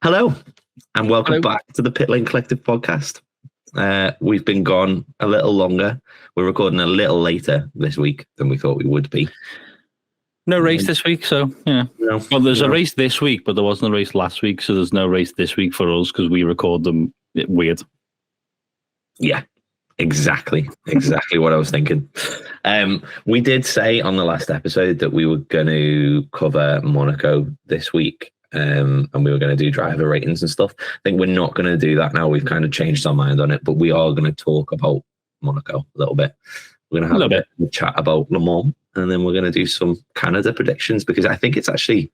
Hello, and welcome Hello. back to the Pitlane Collective Podcast. We've been gone a little longer. We're recording a little later this week than we thought we would be. No race this week, so yeah. No, Well, there's no. a race this week, but there wasn't a race last week, so there's no race this week for us because we record them weird. Yeah, exactly what I was thinking. We did say on the last episode that we were going to cover Monaco this week, and we were going to do driver ratings and stuff. I think we're not going to do that now. We've kind of changed our mind on it, but we are going to talk about Monaco a little bit. We're going to have a bit of a chat about Le Mans, and then we're going to do some Canada predictions because I think it's actually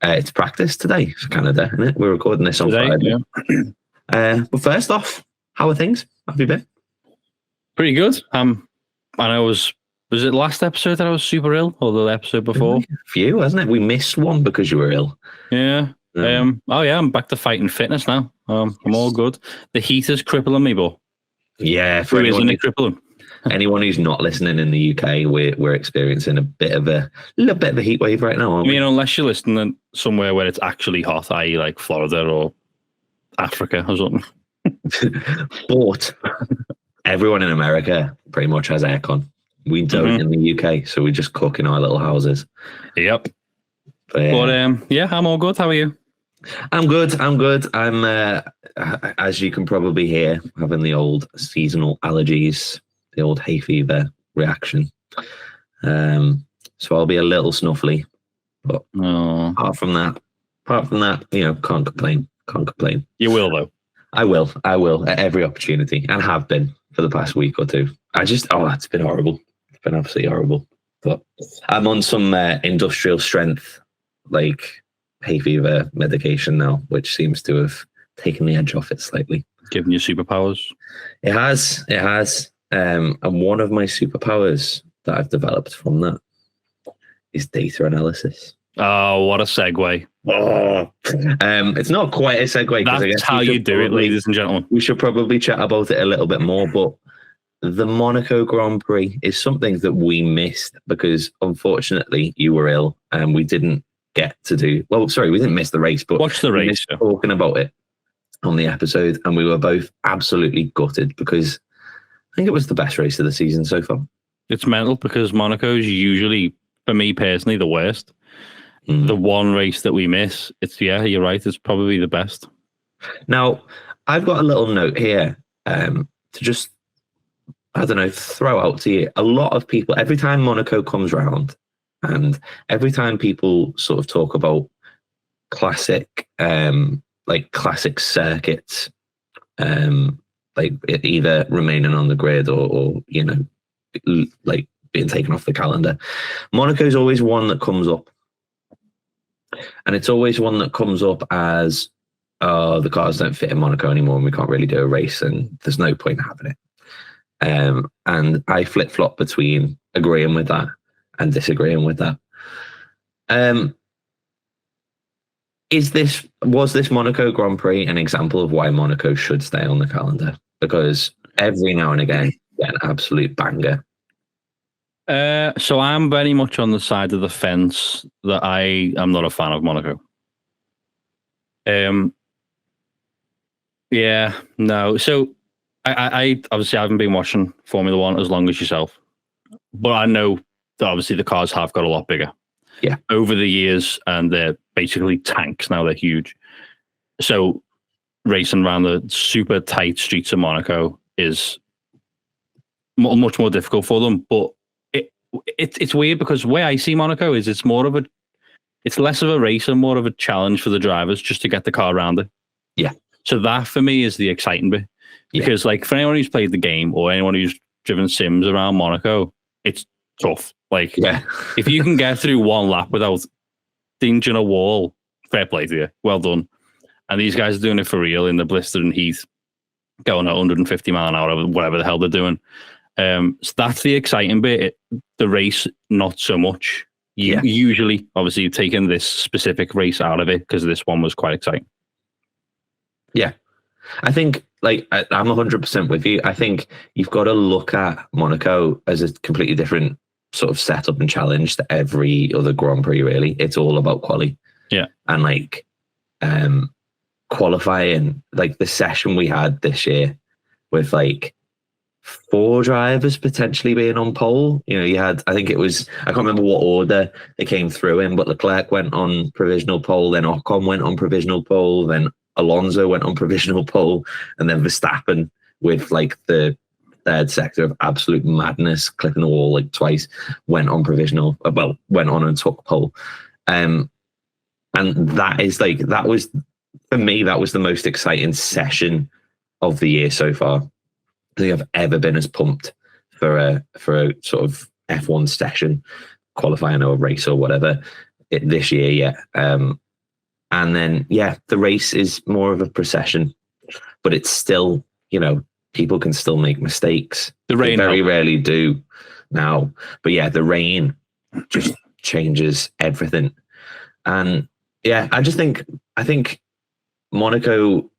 it's practice today for Canada, isn't it? We're recording this on Friday. Yeah. But first off, how are things? How have you been? Pretty good. And I was it last episode that I was super ill, or the episode before? A few, hasn't it? We missed one because you were ill. Yeah. I'm back to fighting fitness now. I'm all good. The heat is crippling me, but for isn't it crippling? Anyone who's not listening in the UK, we're experiencing a little bit of a heat wave right now. I mean, unless you're listening somewhere where it's actually hot, i.e., like Florida or Africa or something. But everyone in America pretty much has aircon. We don't in the UK, so we just cook in our little houses. Yep. But I'm all good. How are you? I'm good. I'm, as you can probably hear, having the old seasonal allergies, the old hay fever reaction. So I'll be a little snuffly, but apart from that, can't complain. You will though. I will at every opportunity, and have been for the past week or two. It's been horrible. It's been absolutely horrible. But I'm on some industrial strength, like hay fever medication now, which seems to have taken the edge off it slightly. Giving you superpowers. It has. And one of my superpowers that I've developed from that is data analysis. Oh, what a segue. It's not quite a segue. That's I guess how you do it, ladies and gentlemen. We should probably chat about it a little bit more, but the Monaco Grand Prix is something that we missed because, unfortunately, you were ill and we didn't get to do... Well, sorry, we didn't miss the race, but watch the race. We missed talking about it on the episode, and we were both absolutely gutted because I think it was the best race of the season so far. It's mental because Monaco is usually, for me personally, the worst. The one race that we miss, you're right, it's probably the best. Now, I've got a little note here to just, throw out to you. A lot of people, every time Monaco comes round, and every time people sort of talk about classic circuits, like either remaining on the grid or like being taken off the calendar, Monaco's always one that comes up. And it's always one that comes up as, the cars don't fit in Monaco anymore and we can't really do a race and there's no point in having it. And I flip-flop between agreeing with that and disagreeing with that. Was this Monaco Grand Prix an example of why Monaco should stay on the calendar? Because every now and again, you get an absolute banger. So I'm very much on the side of the fence that I am not a fan of Monaco. So I obviously haven't been watching Formula One as long as yourself, but I know that obviously the cars have got a lot bigger. Yeah. Over the years, and they're basically tanks now. They're huge. So racing around the super tight streets of Monaco is much more difficult for them, but it's weird because the way I see Monaco is it's less of a race and more of a challenge for the drivers just to get the car around it. Yeah. So that for me is the exciting bit because like for anyone who's played the game or anyone who's driven sims around Monaco, it's tough. Like if you can get through one lap without dinging a wall, fair play to you. Well done. And these guys are doing it for real in the blistering heat, going at 150 mile an hour, whatever the hell they're doing. So that's the exciting bit. The race, not so much. Usually, obviously, you've taken this specific race out of it because this one was quite exciting. Yeah. I think, I'm 100% with you. I think you've got to look at Monaco as a completely different sort of setup and challenge to every other Grand Prix, really. It's all about quali. Yeah. And qualifying, like the session we had this year with like 4 drivers potentially being on pole. You know, you had, I think it was, I can't remember what order they came through in, but Leclerc went on provisional pole, then Ocon went on provisional pole, then Alonso went on provisional pole, and then Verstappen with like the third sector of absolute madness, clipping the wall like twice, went on provisional, went on and took pole. And that is like, that was, for me, that was the most exciting session of the year so far. I think I've ever been as pumped for a sort of F1 session, qualifying or race or whatever this year yet. And then, the race is more of a procession, but it's still, you know, people can still make mistakes. The rain they very rarely do now, but the rain just changes everything. And I think Monaco,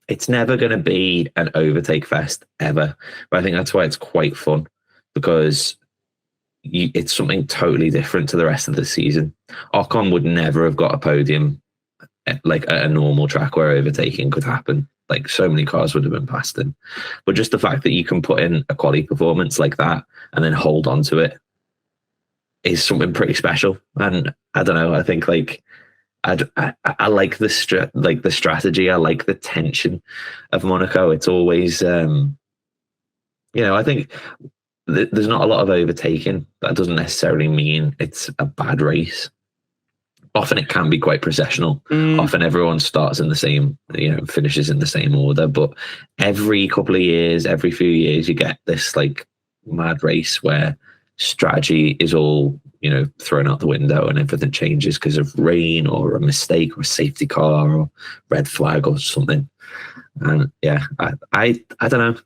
it's never going to be an overtake fest ever, but I think that's why it's quite fun, because it's something totally different to the rest of the season. Ocon would never have got a podium like at a normal track where overtaking could happen. Like, so many cars would have been past him. But just the fact that you can put in a quali performance like that and then hold on to it is something pretty special. And I don't know, I think like I like the strategy. I like the tension of Monaco. It's always, you know, I think there's not a lot of overtaking. That doesn't necessarily mean it's a bad race. Often it can be quite processional. Often everyone starts in the same, you know, finishes in the same order. But every couple of years, every few years, you get this like mad race where strategy is all, you know, thrown out the window and everything changes because of rain or a mistake or a safety car or red flag or something. And I don't know.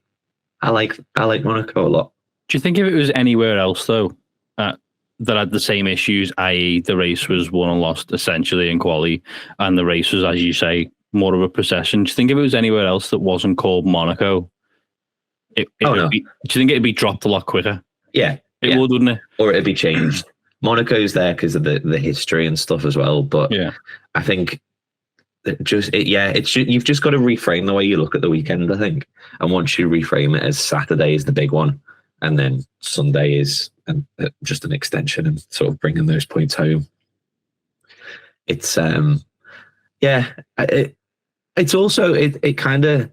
I like Monaco a lot. Do you think if it was anywhere else though that had the same issues, i.e. the race was won and lost essentially in quali, and the race was, as you say, more of a procession, do you think if it was anywhere else that wasn't called Monaco, do you think it'd be dropped a lot quicker? Yeah. It would, wouldn't it? Or it'd be changed. Monaco's there because of the history and stuff as well. But I think that you've just got to reframe the way you look at the weekend, I think. And once you reframe it as Saturday is the big one, and then Sunday is just an extension and sort of bringing those points home. It's it's also it kind of.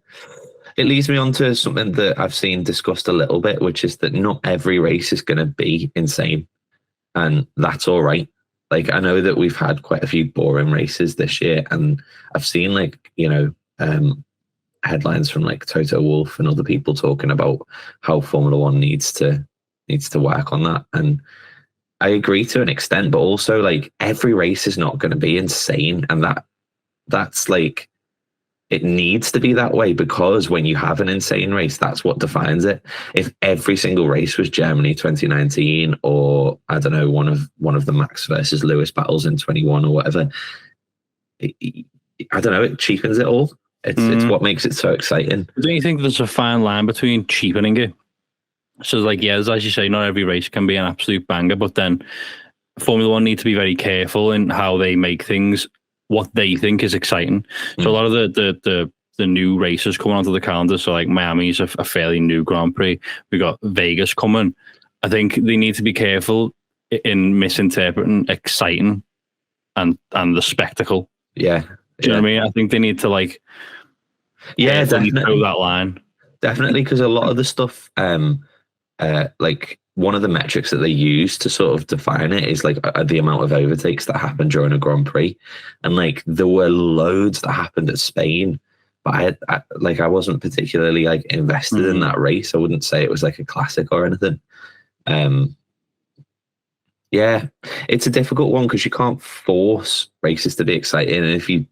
It leads me on to something that I've seen discussed a little bit, which is that not every race is going to be insane. And that's all right. Like, I know that we've had quite a few boring races this year, and I've seen like, you know, headlines from like Toto Wolff and other people talking about how Formula One needs to work on that. And I agree to an extent, but also like every race is not going to be insane. And that's like, it needs to be that way, because when you have an insane race, that's what defines it. If every single race was Germany 2019, or I don't know, one of the Max versus Lewis battles in 21 or whatever, I don't know, it cheapens it all. It's what makes it so exciting. Don't you think there's a fine line between cheapening it? So like, as you say, not every race can be an absolute banger, but then Formula One need to be very careful in how they make things what they think is exciting. So a lot of the new races coming onto the calendar, so like Miami's a fairly new Grand Prix. We got Vegas coming. I think they need to be careful in misinterpreting exciting and the spectacle. Yeah. Do you know what I mean? I think they need to like definitely throw that line. Definitely, because a lot of the stuff like one of the metrics that they use to sort of define it is like the amount of overtakes that happen during a Grand Prix. And like there were loads that happened at Spain, but I wasn't particularly like invested in that race. I wouldn't say it was like a classic or anything. It's a difficult one because you can't force races to be exciting. And if you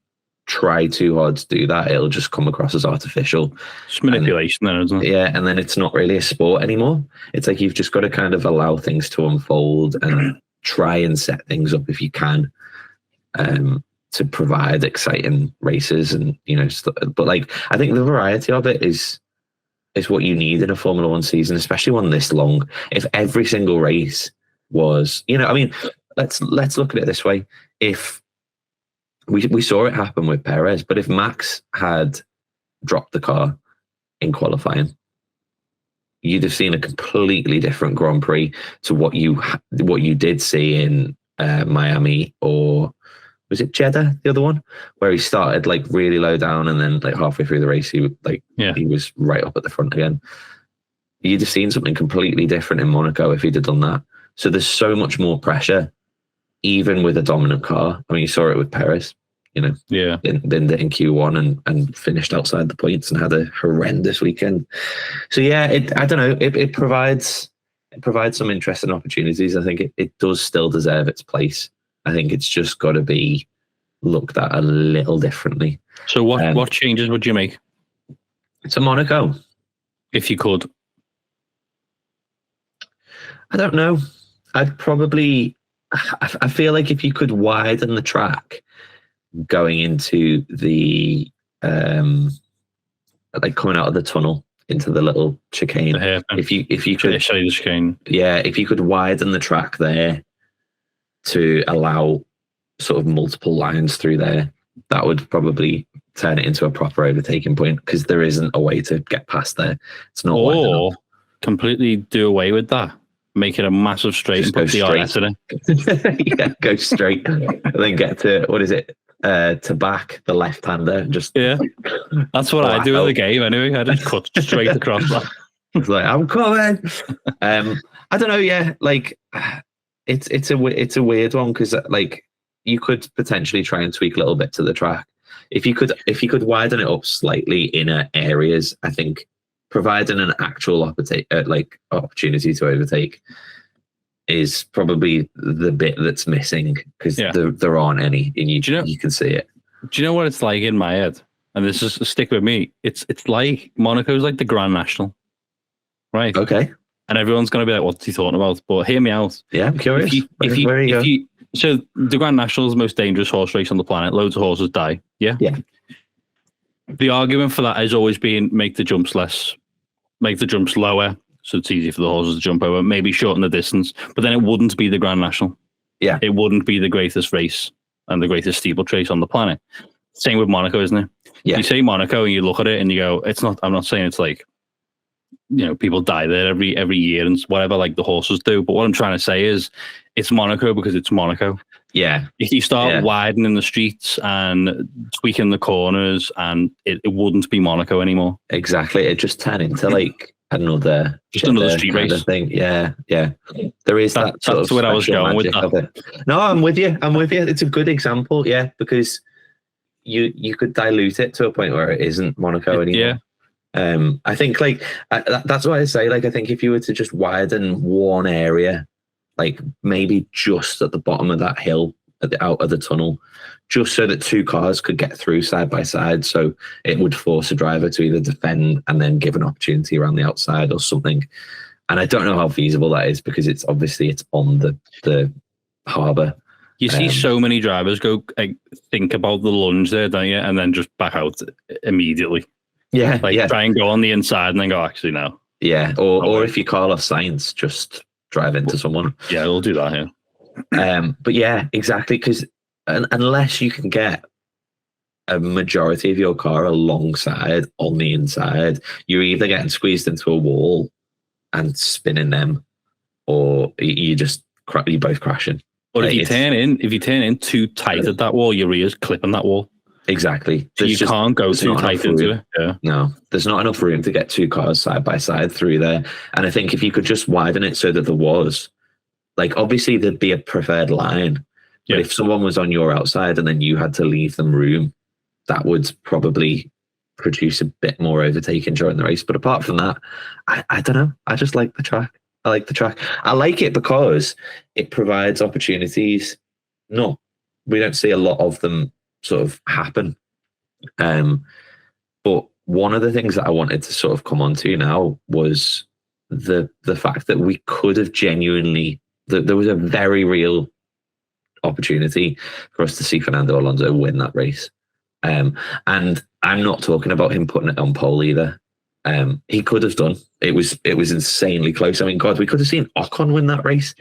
try too hard to do that, it'll just come across as artificial. It's manipulation then, isn't it? Yeah, and then it's not really a sport anymore. It's like you've just got to kind of allow things to unfold and try and set things up if you can, to provide exciting races and, you know, but like I think the variety of it is what you need in a Formula One season, especially one this long. If every single race was, you know, I mean, let's look at it this way. If we saw it happen with Perez, but if Max had dropped the car in qualifying, you'd have seen a completely different Grand Prix to what you did see in Miami, or was it Jeddah, the other one, where he started like really low down and then like halfway through the race he was right up at the front again. You'd have seen something completely different in Monaco if he'd have done that. So there's so much more pressure, even with a dominant car. I mean, you saw it with Perez, in Q1 and finished outside the points and had a horrendous weekend. So yeah, I don't know. It provides some interesting opportunities. I think it does still deserve its place. I think it's just got to be looked at a little differently. So what changes would you make to Monaco if you could? I don't know. I'd probably. I feel like if you could widen the track going into the like coming out of the tunnel into the little chicane, if you could the chicane, if you could widen the track there to allow sort of multiple lines through there, that would probably turn it into a proper overtaking point, because there isn't a way to get past there. It's not. Or completely do away with that. Make it a massive straight and put the RS in it. Yeah, go straight and then get to, what is it? To back the left-hander. That's what I do in the game anyway. I just cut straight across that. It's like, I'm coming. I don't know. Yeah, like it's a weird one, because like you could potentially try and tweak a little bit to the track. If you could widen it up slightly in areas, I think providing an actual opportunity to overtake is probably the bit that's missing, because there aren't any, and you can see it. Do you know what it's like in my head? And this is stick with me. It's like Monaco's like the Grand National, right? Okay. And everyone's going to be like, "What's he talking about?" But hear me out. Yeah, I'm curious. So the Grand National is the most dangerous horse race on the planet. Loads of horses die. Yeah. Yeah. The argument for that has always been make the jumps less. Make the jumps lower, so it's easy for the horses to jump over, maybe shorten the distance, but then it wouldn't be the Grand National. Yeah. It wouldn't be the greatest race and the greatest steeplechase on the planet. Same with Monaco, isn't it? Yeah. You say Monaco and you look at it and you go, it's not, I'm not saying it's like, people die there every year and whatever, like the horses do. But what I'm trying to say is it's Monaco because it's Monaco. Yeah. If you start widening the streets and tweaking the corners, and it wouldn't be Monaco anymore. Exactly. It just turned into like another street race thing. Yeah. There is that sort that's of where I was going with that. No, I'm with you. It's a good example. Yeah, because you could dilute it to a point where it isn't Monaco anymore. Yeah. I think like that's why I say, like, I think if you were to just widen one area, like maybe just at the bottom of that hill out of the tunnel, just so that two cars could get through side by side, so it would force a driver to either defend and then give an opportunity around the outside or something. And I don't know how feasible that is, because it's on the harbour. You see so many drivers go think about the lunge there, don't you, and then just back out immediately. Yeah, try and go on the inside and then go, actually no. Yeah, or if you call off Sainz, just drive into someone. Yeah, we'll do that here. But yeah, exactly, because unless you can get a majority of your car alongside on the inside, you're either getting squeezed into a wall and spinning them, or you both crashing. But if you turn in too tight at that wall, your rear's clipping that wall. Exactly. So you can't go too tight into it. Yeah. No, there's not enough room to get two cars side by side through there. And I think if you could just widen it so that there was, like, obviously there'd be a preferred line. But if someone was on your outside and then you had to leave them room, that would probably produce a bit more overtaking during the race. But apart from that, I don't know. I just like the track. I like the track. I like it because it provides opportunities. No, we don't see a lot of them sort of happen. But one of the things that I wanted to sort of come on to now was the fact that we could have genuinely, there was a very real opportunity for us to see Fernando Alonso win that race. And I'm not talking about him putting it on pole either. He could have done. It was insanely close. I mean, God, we could have seen Ocon win that race,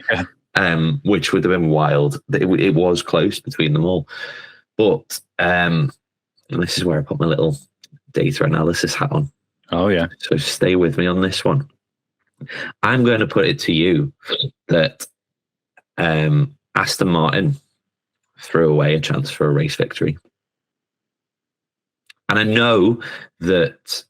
which would have been wild. It was close between them all. But and this is where I put my little data analysis hat on. Oh, yeah. So stay with me on this one. I'm going to put it to you that Aston Martin threw away a chance for a race victory. And I know that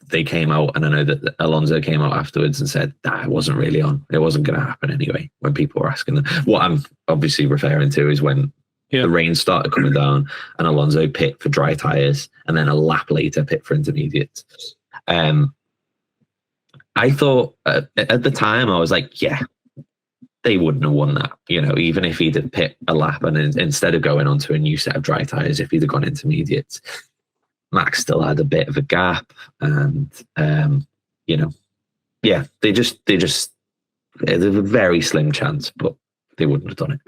they came out, and I know that Alonso came out afterwards and said that it wasn't really on. It wasn't going to happen anyway, when people were asking them. What I'm obviously referring to is when the rain started coming down and Alonso pit for dry tyres and then a lap later pit for intermediates. I thought at the time, I was like, yeah, they wouldn't have won that. You know, even if he'd have pit a lap and instead of going onto a new set of dry tyres, if he'd have gone intermediates, Max still had a bit of a gap. And, you know, yeah, they just, there's a very slim chance, but they wouldn't have done it.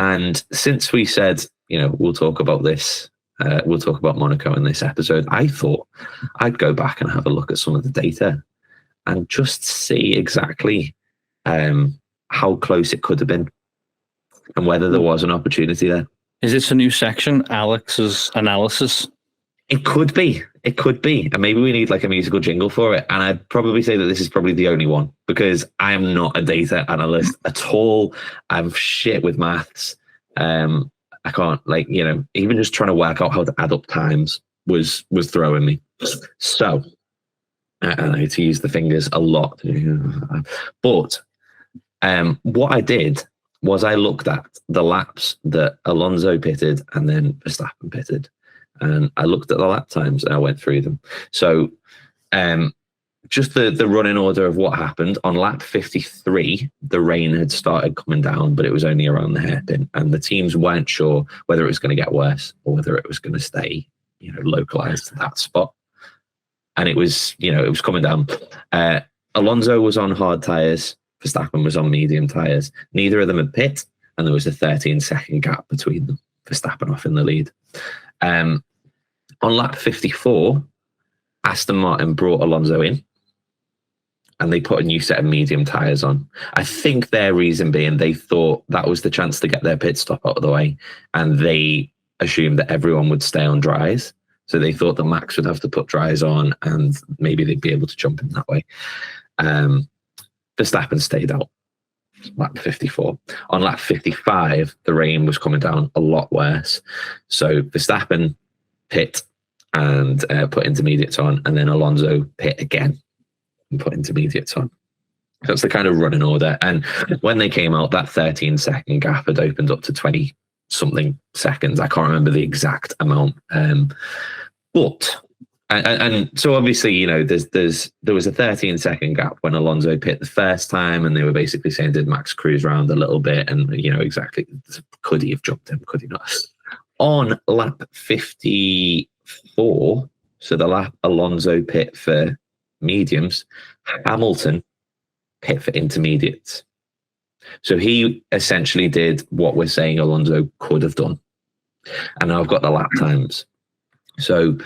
And since we said, you know, we'll talk about this, we'll talk about Monaco in this episode, I thought I'd go back and have a look at some of the data and just see exactly how close it could have been and whether there was an opportunity there. Is this a new section, Alex's analysis? It could be. It could be. And maybe we need like a musical jingle for it. And I'd probably say that this is probably the only one because I am not a data analyst at all. I'm shit with maths. I can't, like, you know, even just trying to work out how to add up times was throwing me. So I need to use the fingers a lot. But what I did was I looked at the laps that Alonso pitted and then Verstappen pitted. And I looked at the lap times and I went through them. So just the running order of what happened. On lap 53, the rain had started coming down, but it was only around the hairpin. And the teams weren't sure whether it was going to get worse or whether it was going to stay, you know, localized to that spot. And it was, you know, it was coming down. Alonso was on hard tyres. Verstappen was on medium tyres. Neither of them had pit. And there was a 13-second gap between them. Verstappen off in the lead. On lap 54, Aston Martin brought Alonso in and they put a new set of medium tyres on. I think their reason being they thought that was the chance to get their pit stop out of the way, and they assumed that everyone would stay on dries. So they thought that Max would have to put dries on and maybe they'd be able to jump in that way. Verstappen stayed out. Lap 54. On lap 55, the rain was coming down a lot worse. So Verstappen pit and put intermediates on, and then Alonso pit again and put intermediates on. That's the kind of running order. And when they came out, that 13-second gap had opened up to 20-something seconds. I can't remember the exact amount. But so obviously, you know, there was a 13-second gap when Alonso pit the first time, and they were basically saying, did Max cruise around a little bit? And, you know, exactly, could he have jumped him? Could he not? On lap 54, so the lap Alonso pit for mediums, Hamilton pit for intermediates. So he essentially did what we're saying Alonso could have done. And now I've got the lap times. So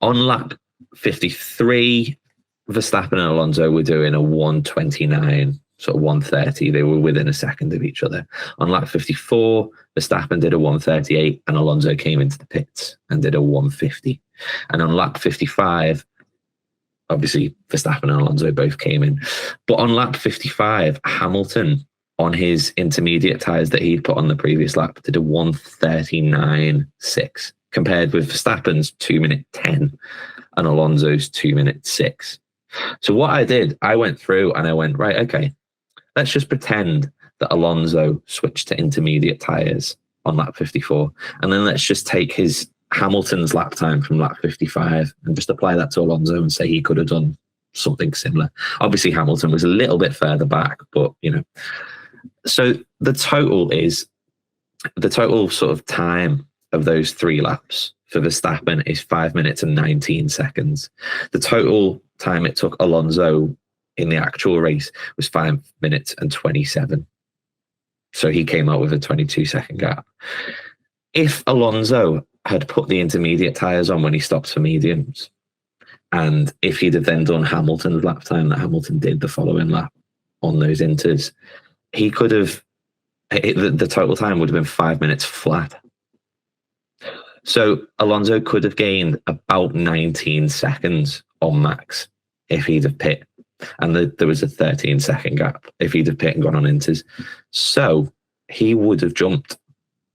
on lap 53, Verstappen and Alonso were doing a 129, sort of 130. They were within a second of each other. On lap 54, Verstappen did a 138 and Alonso came into the pits and did a 150. And on lap 55, obviously Verstappen and Alonso both came in. But on lap 55, Hamilton, on his intermediate tyres that he'd put on the previous lap, did a 139.6 compared with Verstappen's 2-minute 10 and Alonso's 2-minute 6. So what I did, I went through and I went, right, okay, let's just pretend that Alonso switched to intermediate tyres on lap 54. And then let's just take his Hamilton's lap time from lap 55 and just apply that to Alonso and say he could have done something similar. Obviously, Hamilton was a little bit further back, but, you know. So the total sort of time of those 3 laps for Verstappen is 5 minutes and 19 seconds. The total time it took Alonso in the actual race was 5 minutes and 27. So he came out with a 22-second gap. If Alonso had put the intermediate tyres on when he stopped for mediums, and if he'd have then done Hamilton's lap time that Hamilton did the following lap on those inters, he could have the total time would have been 5 minutes flat. So Alonso could have gained about 19 seconds on Max if he'd have pit. And there was a 13-second gap if he'd have pit and gone on inters. So he would have jumped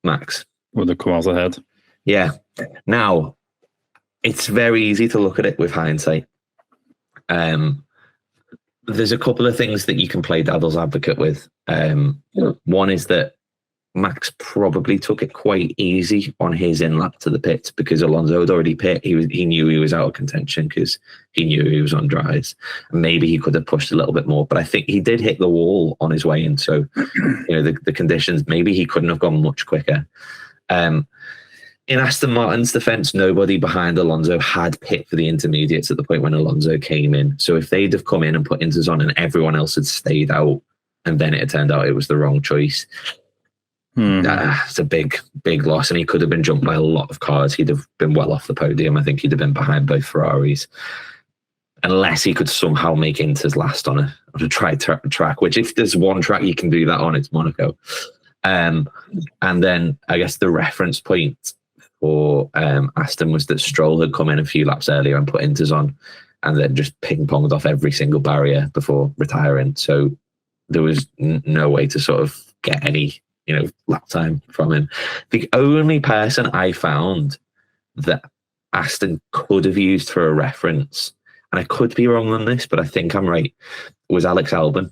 Max. Would have come out ahead. Yeah. Now, it's very easy to look at it with hindsight. There's a couple of things that you can play devil's advocate with. One is that Max probably took it quite easy on his in-lap to the pits because Alonso had already pit. He knew he was out of contention because he knew he was on dries. And maybe he could have pushed a little bit more, but I think he did hit the wall on his way in. So, the conditions, maybe he couldn't have gone much quicker. In Aston Martin's defense, nobody behind Alonso had pit for the intermediates at the point when Alonso came in. So if they'd have come in and put inters on and everyone else had stayed out, and then it had turned out it was the wrong choice, it's a big loss, and he could have been jumped by a lot of cars. He'd have been well off the podium. I think he'd have been behind both Ferraris, unless he could somehow make inters last on a track. Which, if there's one track you can do that on, it's Monaco. And then I guess the reference point for Aston was that Stroll had come in a few laps earlier and put inters on, and then just ping-ponged off every single barrier before retiring. So there was no way to sort of get any lap time from him. The only person I found that Aston could have used for a reference, and I could be wrong on this, but I think I'm right, was Alex Albon.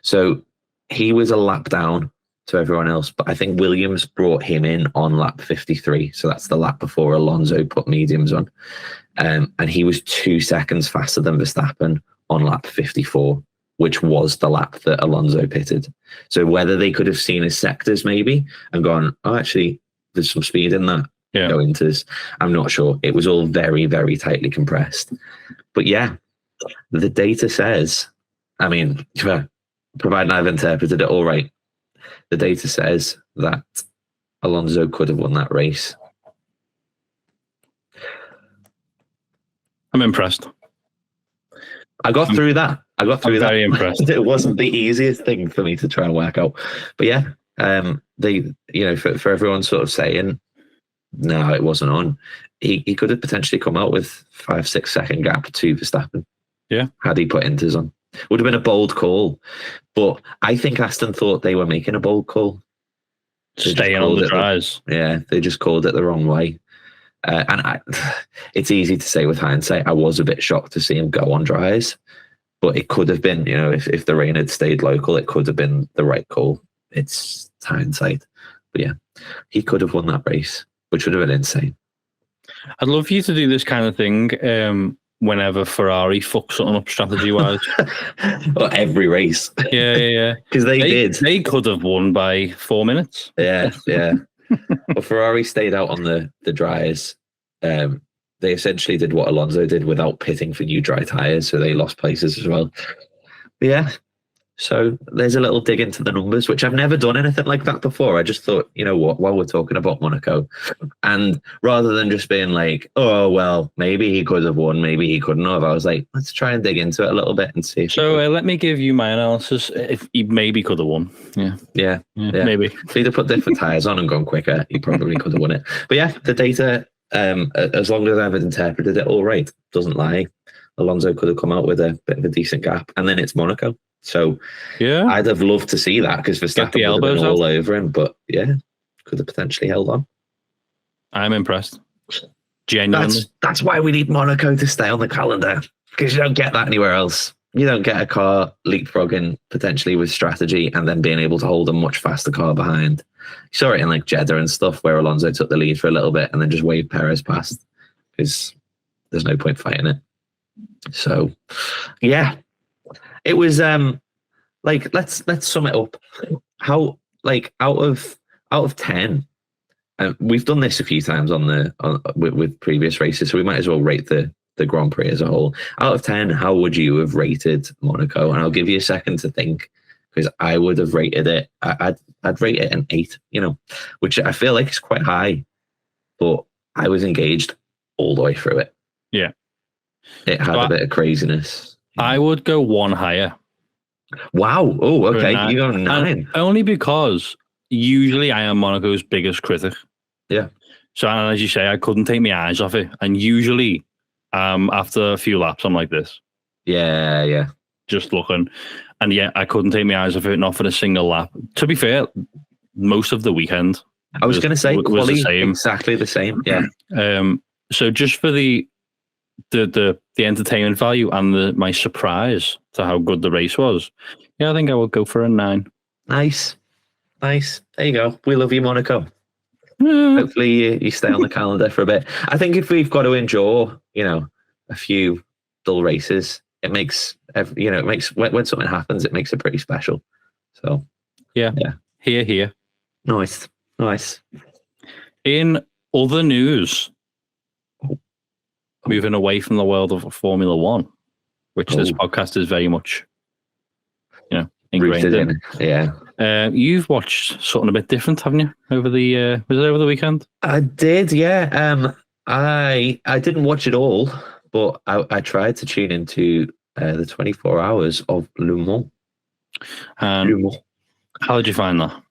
So he was a lap down to everyone else, but I think Williams brought him in on lap 53. So that's the lap before Alonso put mediums on. And he was 2 seconds faster than Verstappen on lap 54, which was the lap that Alonso pitted. So whether they could have seen his sectors maybe and gone, oh, actually, there's some speed in that. Yeah. Go inters. I'm not sure. It was all very, very tightly compressed. But yeah, the data says, I mean, providing I've interpreted it all right, the data says that Alonso could have won that race. I'm impressed. I got through that. I'm very impressed. It wasn't the easiest thing for me to try and work out. But yeah, they, for everyone sort of saying, no, it wasn't on, he could have potentially come out with 5-6 second gap to Verstappen. Yeah. Had he put inters on. Would have been a bold call. But I think Aston thought they were making a bold call. Staying on the dries. Yeah, they just called it the wrong way. It's easy to say with hindsight. I was a bit shocked to see him go on dries, but it could have been, if the rain had stayed local, it could have been the right call. It's hindsight. But yeah, he could have won that race, which would have been insane. I'd love for you to do this kind of thing whenever Ferrari fucks something up strategy-wise. Well, every race. Yeah. Because they did. They could have won by 4 minutes. Yeah. Well, Ferrari stayed out on the dries. They essentially did what Alonso did without pitting for new dry tyres, so they lost places as well. But yeah, so there's a little dig into the numbers, which I've never done anything like that before. I just thought, you know what, while we're talking about Monaco, and rather than just being like, oh, well, maybe he could have won, maybe he couldn't have, I was like, let's try and dig into it a little bit and see. So let me give you my analysis. If he maybe could have won. Yeah. Maybe. If he'd have put different tyres on and gone quicker, he probably could have won it. But yeah, the data, as long as I've interpreted it all right, doesn't lie. Alonso could have come out with a bit of a decent gap, and then it's Monaco. So yeah, I'd have loved to see that because Verstappen would have been all over him. But yeah, could have potentially held on. I'm impressed. Genuinely. That's why we need Monaco to stay on the calendar, because you don't get that anywhere else. You don't get a car leapfrogging potentially with strategy and then being able to hold a much faster car behind. You saw it in like Jeddah and stuff where Alonso took the lead for a little bit and then just waved Perez past because there's no point fighting it. So yeah, it was like let's sum it up. How, like, out of 10, we've done this a few times with previous races, so we might as well rate the Grand Prix as a whole. Out of 10, how would you have rated Monaco? And I'll give you a second to think, because I would have rated it. I'd rate it an 8, which I feel like is quite high, but I was engaged all the way through it. Yeah, it had a bit of craziness. I would go one higher. Wow. Oh, okay. You got 9. And only because usually I am Monaco's biggest critic. Yeah. So, and as you say, I couldn't take my eyes off it. And usually, after a few laps, I'm like this. Yeah. Just looking. And yeah, I couldn't take my eyes off it, not for a single lap. To be fair, most of the weekend. I was going to say, was the same. Exactly the same. Yeah. So just for the entertainment value and my surprise to how good the race was, yeah, I think I would go for a 9. Nice. There you go. We love you, Monaco. Yeah. Hopefully you stay on the calendar for a bit. I think if we've got to endure, a few dull races, it makes when something happens, it makes it pretty special. So yeah. Here. Nice. In other news, moving away from the world of Formula One, which this podcast is very much, ingrained in. Yeah. You've watched something a bit different, haven't you? Was it over the weekend? I did, yeah. I didn't watch it all, but I tried to tune into the 24 hours of Le Mans. How did you find that?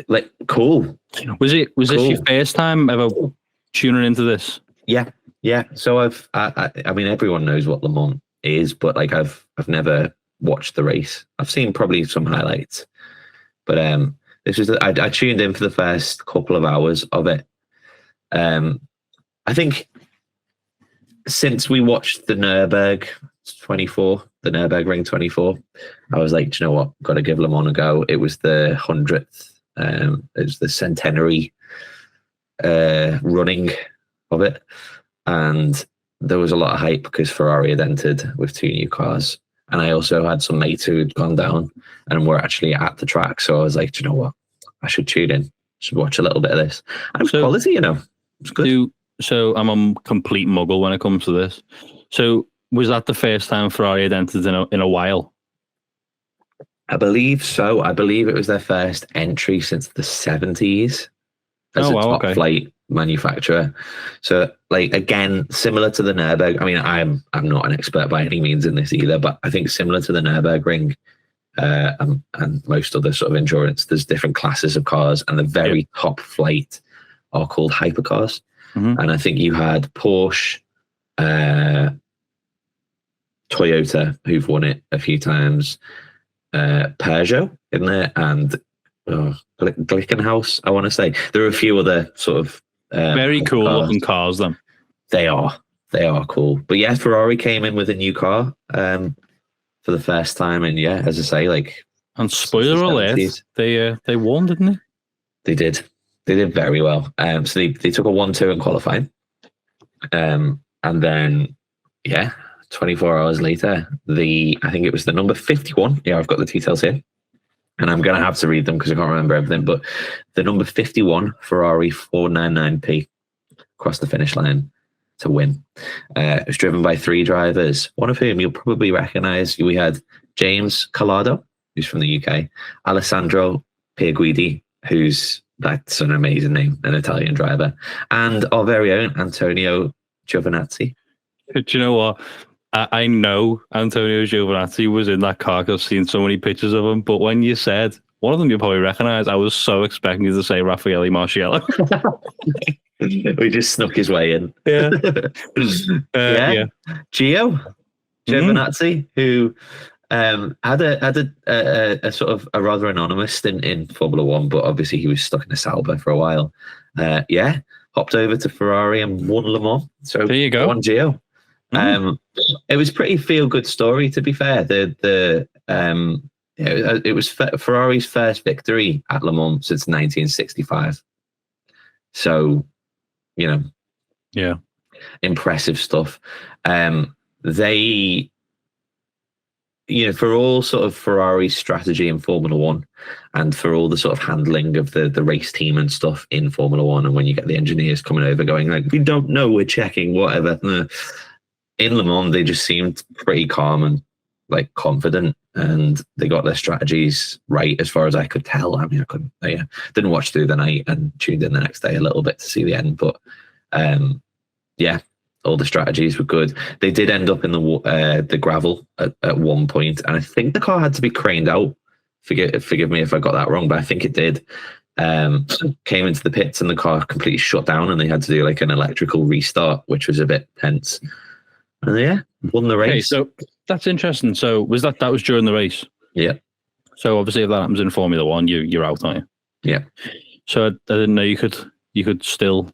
Like, cool. Was this your first time ever tuning into this? Yeah. So I mean, everyone knows what Le Mans is, but like I've never watched the race. I've seen probably some highlights, but this was I tuned in for the first couple of hours of it. I think since we watched the Nürburgring 24, I was like, do you know what? Got to give Le Mans a go. It was the 100th. It was the centenary running of it, and there was a lot of hype because Ferrari had entered with 2 new cars, and I also had some mates who had gone down and were actually at the track. So I was like, do you know what? I should tune in. Should watch a little bit of this. And it was quality, It's good. So I'm a complete muggle when it comes to this. So was that the first time Ferrari had entered in a while? I believe so. I believe it was their first entry since the 70s as a top flight manufacturer. So, like, again, similar to the Nürburgring. I mean, I'm not an expert by any means in this either, but I think similar to the Nürburgring and most other sort of endurance, there's different classes of cars, and the very top flight are called hypercars. Mm-hmm. And I think you had Porsche, Toyota, who've won it a few times, Peugeot in there, and Glickenhaus, I want to say. There are a few other sort of very cool looking cars, then. They are cool. But yeah, Ferrari came in with a new car for the first time, and yeah, as I say, like, and spoiler alert, they won, didn't they? They did very well. So they took a 1-2 in qualifying, and then 24 hours later, I think it was the number 51. Yeah, I've got the details here, and I'm going to have to read them because I can't remember everything. But the number 51 Ferrari 499P crossed the finish line to win. It was driven by 3 drivers, one of whom you'll probably recognise. We had James Collado, who's from the UK, Alessandro Pierguidi, that's an amazing name, an Italian driver, and our very own Antonio Giovinazzi. Do you know what? I know Antonio Giovinazzi was in that car because I've seen so many pictures of him, but when you said one of them you probably recognise, I was so expecting you to say Raffaele Marciello. We just snuck his way in. Yeah. Giovinazzi, who had a sort of a rather anonymous stint in Formula One, but obviously he was stuck in a Sauber for a while. Hopped over to Ferrari and won Le Mans. So there you go. Won Gio. It was pretty feel-good story, to be fair. It was Ferrari's first victory at Le Mans since 1965. So, impressive stuff. They, for all sort of Ferrari's strategy in Formula One, and for all the sort of handling of the race team and stuff in Formula One, and when you get the engineers coming over going like, we don't know, we're checking, whatever. In Le Mans, they just seemed pretty calm and like confident, and they got their strategies right as far as I could tell. I mean, I didn't watch through the night and tuned in the next day a little bit to see the end, but all the strategies were good. They did end up in the gravel at one point, and I think the car had to be craned out. Forgive me if I got that wrong, but I think it did. Came into the pits and the car completely shut down, and they had to do like an electrical restart, which was a bit tense. And yeah, won the race. Okay, so that's interesting. So that was during the race? Yeah. So obviously, if that happens in Formula One, you're out, aren't you? Yeah. So I didn't know you could still.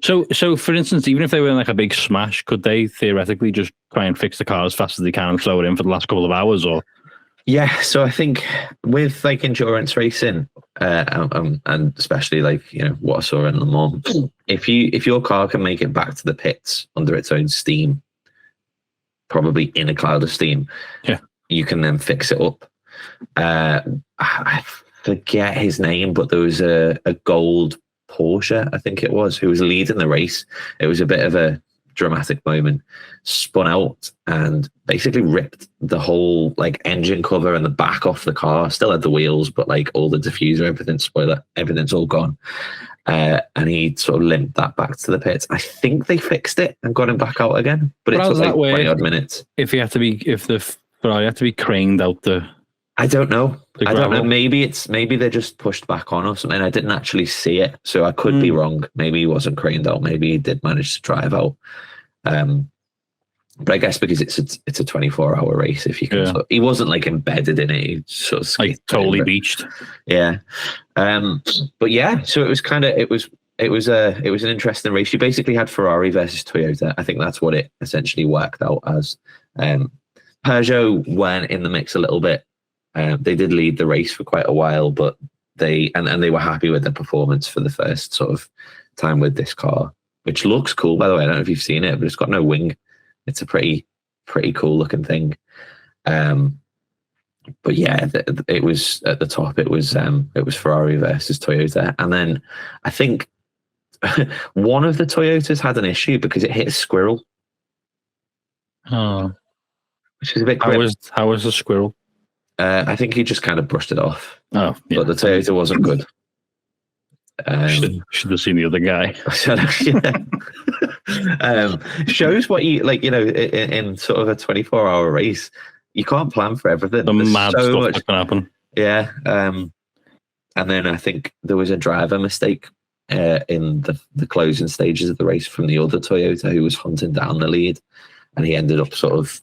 So for instance, even if they were in like a big smash, could they theoretically just try and fix the car as fast as they can and slow it in for the last couple of hours? Or yeah, so I think with like endurance racing, and especially like what I saw in Le Mans, if your car can make it back to the pits under its own steam, probably in a cloud of steam, you can then fix it up. I forget his name, but there was a gold Porsche, I think it was, who was leading the race. It was a bit of a dramatic moment. Spun out and basically ripped the whole like engine cover and the back off the car. Still had the wheels, but like all the diffuser, everything's all gone. And he sort of limped that back to the pits. I think they fixed it and got him back out again, but it took like 20 odd minutes. If the Ferrari had to be craned out I don't know. Maybe they just pushed back on or something. I didn't actually see it, so I could be wrong. Maybe he wasn't craned out. Maybe he did manage to drive out. But I guess because it's a 24-hour race, if you can, he wasn't like embedded in it. He sort of like totally beached. Yeah. But yeah, so it was an interesting race. You basically had Ferrari versus Toyota. I think that's what it essentially worked out as. Peugeot went in the mix a little bit. They did lead the race for quite a while, but they were happy with the performance for the first sort of time with this car, which looks cool, by the way. I don't know if you've seen it, but it's got no wing. It's a pretty cool looking thing. But yeah, it was at the top. It was Ferrari versus Toyota, and then I think one of the Toyotas had an issue because it hit a squirrel. Oh, which is a bit. How was the squirrel? I think he just kind of brushed it off. Oh, yeah. But the Toyota wasn't good. Should have seen the other guy. Shows what you like. In sort of a 24-hour race, you can't plan for everything. There's mad so stuff that can happen. Yeah. And then I think there was a driver mistake in the closing stages of the race from the other Toyota who was hunting down the lead, and he ended up sort of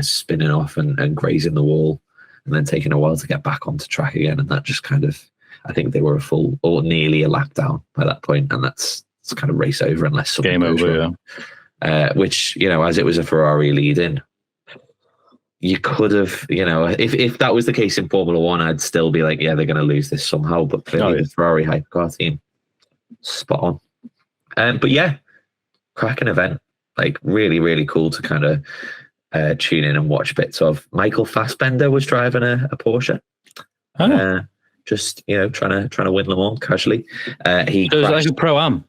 spinning off and grazing the wall, and then taking a while to get back onto track again. And that just kind of, I think they were a full or nearly a lap down by that point, and it's kind of race over unless something game over. Wrong. Which as it was a Ferrari lead-in, you could have, if that was the case in Formula One, I'd still be like, yeah, they're going to lose this somehow. But clearly the Ferrari hypercar team, spot on. But yeah, cracking event, like really, really cool to kind of tune in and watch bits of. Michael Fassbender was driving a Porsche. Just trying to win Le Mans casually. He so like a pro-am.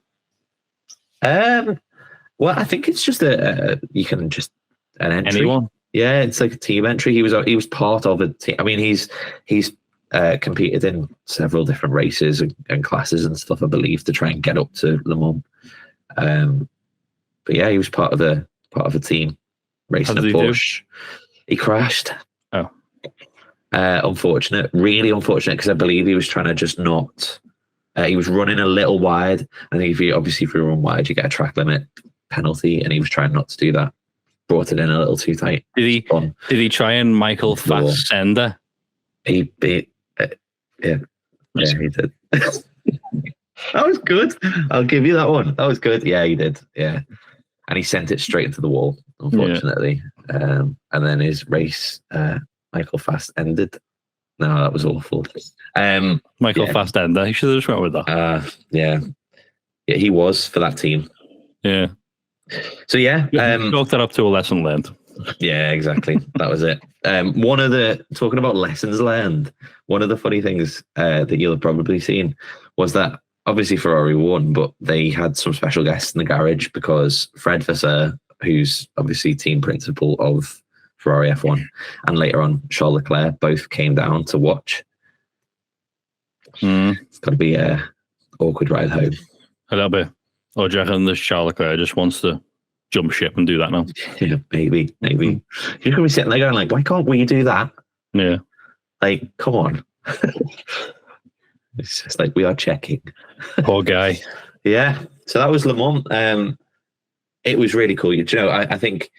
Well, I think it's just you can just an entry. Anyone? Yeah, it's like a team entry. He was part of a team. I mean, he's competed in several different races and classes and stuff, I believe, to try and get up to Le Mans. But yeah, he was part of a team racing a Porsche. He crashed. Oh. Really unfortunate, because I believe he was trying to just not. He was running a little wide. I think if you run wide, you get a track limit penalty, and he was trying not to do that. Brought it in a little too tight. Did he try and Michael Fassbender? He beat. Yeah, he did. That was good. I'll give you that one. That was good. Yeah, he did. Yeah, and he sent it straight into the wall, unfortunately. Yeah. And then his race. Michael Fast ended. No, that was awful. Michael Fassbender. He should have just went with that. Yeah, he was for that team. Yeah. So yeah, chalk that up to a lesson learned. Yeah, exactly. That was it. Talking about lessons learned, one of the funny things that you'll have probably seen was that obviously Ferrari won, but they had some special guests in the garage because Fred Vasseur, who's obviously team principal of Ferrari F1, and later on Charles Leclerc, both came down to watch. It's got to be an awkward ride home. A little bit. Or do you reckon this Charles Leclerc just wants to jump ship and do that now. Yeah, maybe. You're gonna be sitting there going like, why can't we do that? Yeah. Like, come on. It's just like we are checking. Poor guy. Yeah. So that was Le Mans. It was really cool. You know, I think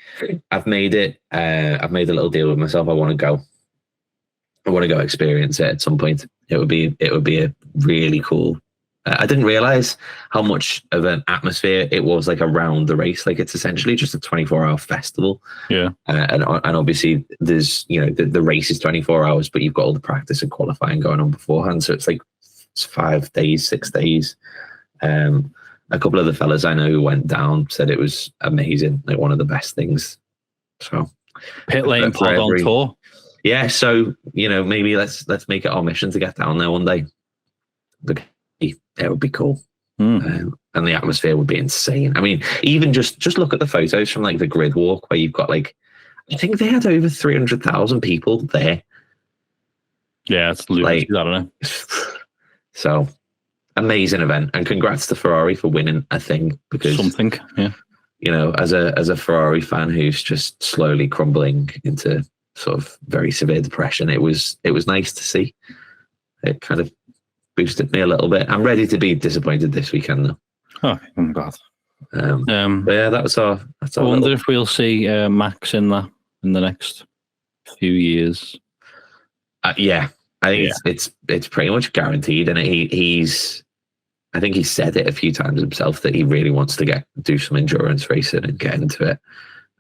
I've made it. I've made a little deal with myself. I want to go. I want to go experience it at some point. It would be a really cool. I didn't realize how much of an atmosphere it was like around the race. Like it's essentially just a 24-hour festival. Yeah. And obviously there's, you know, the race is 24 hours, but you've got all the practice and qualifying going on beforehand. So it's like 5 days, 6 days. A couple of the fellas I know who went down said it was amazing. Like one of the best things. So Pitlane pod on tour. Yeah. So, you know, maybe let's make it our mission to get down there one day. It would be cool. And the atmosphere would be insane. I mean, even just look at the photos from like the grid walk where you've got like, I think they had over 300,000 people there. Yeah, it's like, I don't know. So amazing event, and congrats to Ferrari for winning a thing, because something, yeah. You know, as a Ferrari fan who's just slowly crumbling into sort of very severe depression, it was nice to see. It kind of boosted me a little bit. I'm ready to be disappointed this weekend though. Oh my god. But yeah, that's our I wonder if we'll see Max in the next few years. Yeah, I think it's pretty much guaranteed, and I think he's said it a few times himself that he really wants to do some endurance racing and get into it.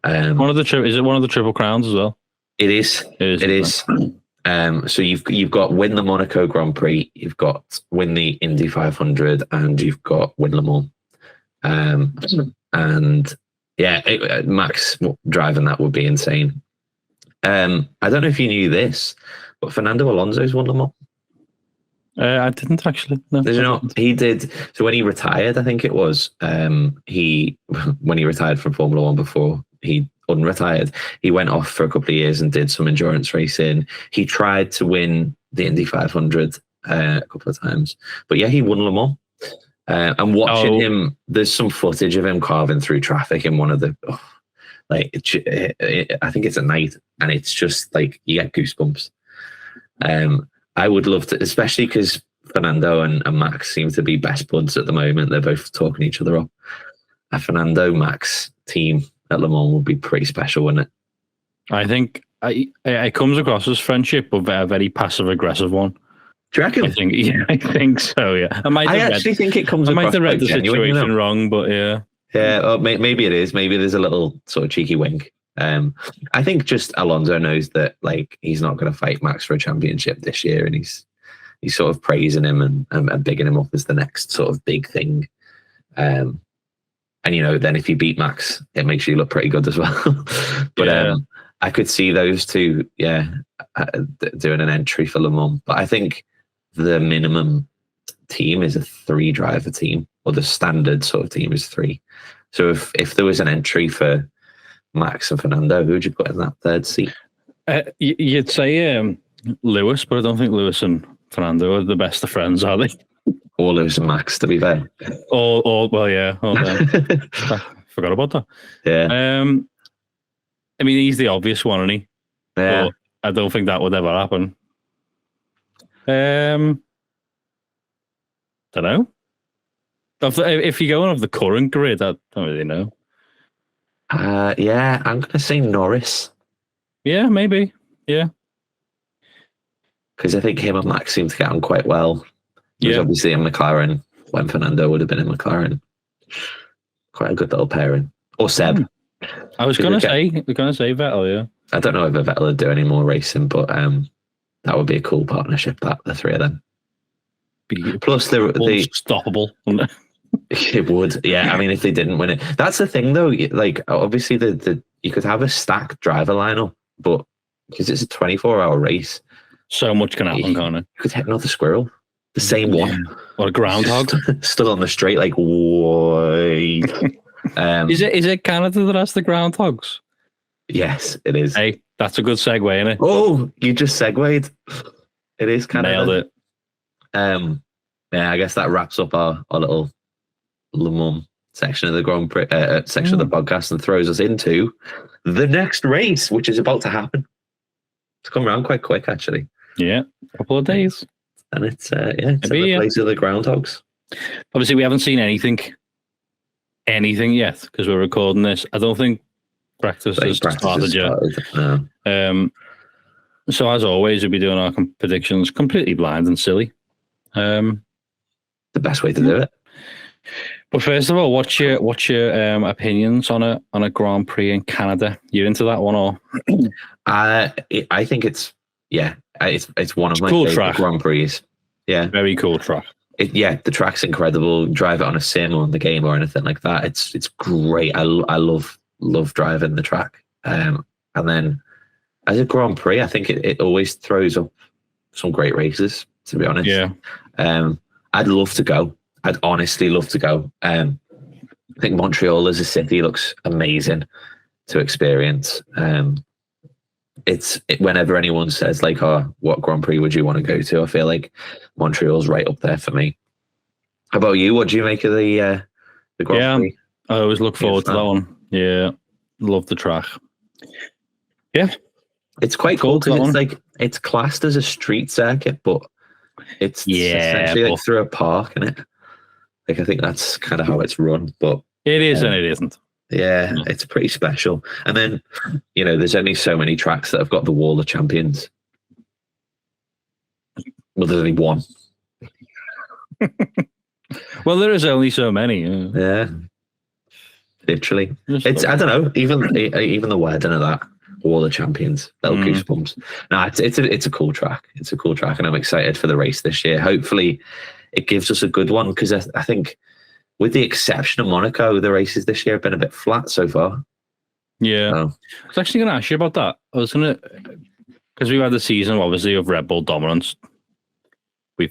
Is it one of the Triple Crowns as well? It is. It is. So you've got win the Monaco Grand Prix, you've got win the Indy 500, and you've got win Le Mans. And yeah, Max driving that would be insane. I don't know if you knew this, but Fernando Alonso's won Le Mans. I didn't actually. No. Did you not? He did. So when he retired, I think it was, when he retired from Formula One before he unretired, he went off for a couple of years and did some endurance racing. He tried to win the Indy 500 a couple of times, but yeah, he won Le Mans. And watching him, there's some footage of him carving through traffic in one of the, I think it's at night, and it's just like you get goosebumps. I would love to, especially because Fernando and Max seem to be best buds at the moment. They're both talking each other up. A Fernando Max team at Le Mans would be pretty special, wouldn't it? I think it comes across as friendship, but a very passive aggressive one. Do you reckon? I think so. Yeah, I actually think it comes. I might have read the genuine, situation wrong, but yeah. Yeah, well, maybe it is. Maybe there's a little sort of cheeky wink. I think just Alonso knows that like he's not going to fight Max for a championship this year, and he's sort of praising him and bigging him up as the next sort of big thing. And you know, then if you beat Max, it makes you look pretty good as well. But I could see those two, doing an entry for Le Mans. But I think the minimum team is a 3-driver team, or the standard sort of team is 3. So if there was an entry for Max and Fernando, who would you put in that third seat? You'd say Lewis, but I don't think Lewis and Fernando are the best of friends, are they? Or Lewis and Max, to be fair. Well, yeah. I forgot about that. Yeah. I mean, he's the obvious one, isn't he? Yeah. But I don't think that would ever happen. Don't know. If you're going off the current grid, I don't really know. Yeah, I'm going to say Norris. Yeah, maybe. Yeah. Because I think him and Max seem to get on quite well. He was obviously in McLaren when Fernando would have been in McLaren. Quite a good little pairing. Or Seb. I was going to say Vettel, yeah. I don't know if Vettel would do any more racing, but that would be a cool partnership, the three of them. Plus, they're unstoppable. It would, yeah. I mean, if they didn't win it, that's the thing, though. Like, obviously, you could have a stacked driver lineup, but because it's a 24-hour race, so much can happen, can't it? You could hit another squirrel, the same one, or a groundhog, stood on the straight, like, why? Is it Canada that has the groundhogs? Yes, it is. Hey, that's a good segue, isn't it? Oh, you just segued. It is Canada. Nailed it. Yeah, I guess that wraps up our little Le Mans section of the Grand Prix, section of the podcast, and throws us into the next race, which is about to happen. It's come around quite quick, actually. Yeah, a couple of days. And it's in the place of the groundhogs. Obviously, we haven't seen anything yet because we're recording this. I don't think practice has started yet. No. So as always, we'll be doing our predictions completely blind and silly. The best way to do it. But first of all, what's your opinions on a Grand Prix in Canada? You into that one or? I think it's one of my cool favorite track. Grand Prix. Yeah, very cool track. The track's incredible. Drive it on a sim or on the game or anything like that. It's great. I love driving the track. And then as a Grand Prix, I think it always throws up some great races, to be honest. Yeah. I'd love to go. I'd honestly love to go. I think Montreal as a city looks amazing to experience. Whenever anyone says like, "Oh, what Grand Prix would you want to go to?" I feel like Montreal's right up there for me. How about you? What do you make of the Grand Prix? I always look forward to that one. Yeah, love the track. Yeah, it's quite cool because it's classed as a street circuit, but it's essentially like through a park, isn't it? Like I think that's kind of how it's run, but it is and it isn't. Yeah, it's pretty special. And then, there's only so many tracks that have got the Wall of Champions. Well, there's only one. Well, there is only so many. Yeah, literally. I don't know. Even the wording of that Wall of Champions, little goosebumps. No, it's a cool track. It's a cool track, and I'm excited for the race this year. Hopefully, it gives us a good one because I think, with the exception of Monaco, the races this year have been a bit flat so far. Yeah, I was actually going to ask you about that. Because we've had the season, obviously, of Red Bull dominance.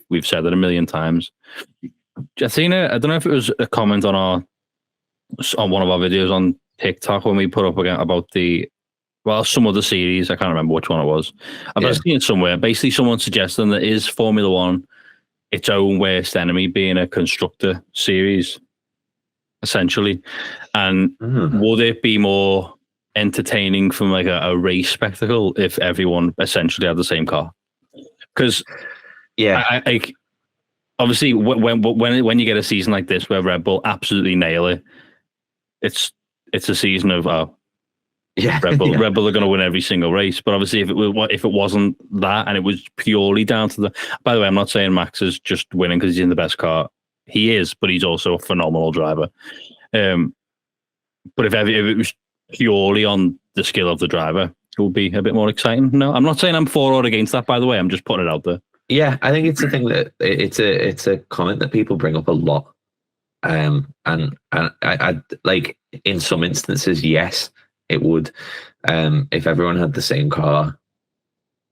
We've said it a million times. I don't know if it was a comment on one of our videos on TikTok when we put up again about some other series. I can't remember which one it was. I've seen it somewhere. Basically, someone suggesting that is Formula One its own worst enemy, being a constructor series, essentially. And would it be more entertaining from like a race spectacle if everyone essentially had the same car? Because obviously when you get a season like this where Red Bull absolutely nail it, it's a season of Red Bull are going to win every single race. But obviously, if it wasn't that, and it was purely down to the. By the way, I'm not saying Max is just winning because he's in the best car. He is, but he's also a phenomenal driver. But if it was purely on the skill of the driver, it would be a bit more exciting. No, I'm not saying I'm for or against that. By the way, I'm just putting it out there. Yeah, I think it's a thing that it's a comment that people bring up a lot. And I like in some instances, yes. It would, if everyone had the same car,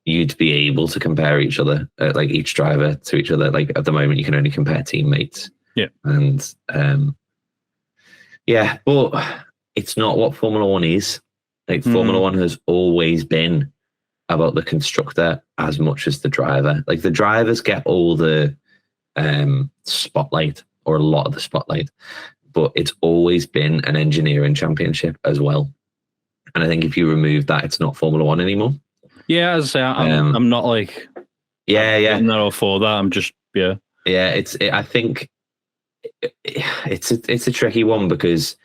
you'd be able to compare each other, like each driver to each other. Like at the moment, you can only compare teammates. Yeah. And but it's not what Formula One is. Like Formula One has always been about the constructor as much as the driver. Like the drivers get all the spotlight, or a lot of the spotlight, but it's always been an engineering championship as well. And I think if you remove that, it's not Formula One anymore. Yeah, as I say, I'm not like... I'm not all for that. I'm just, Yeah, I think it's a tricky one because...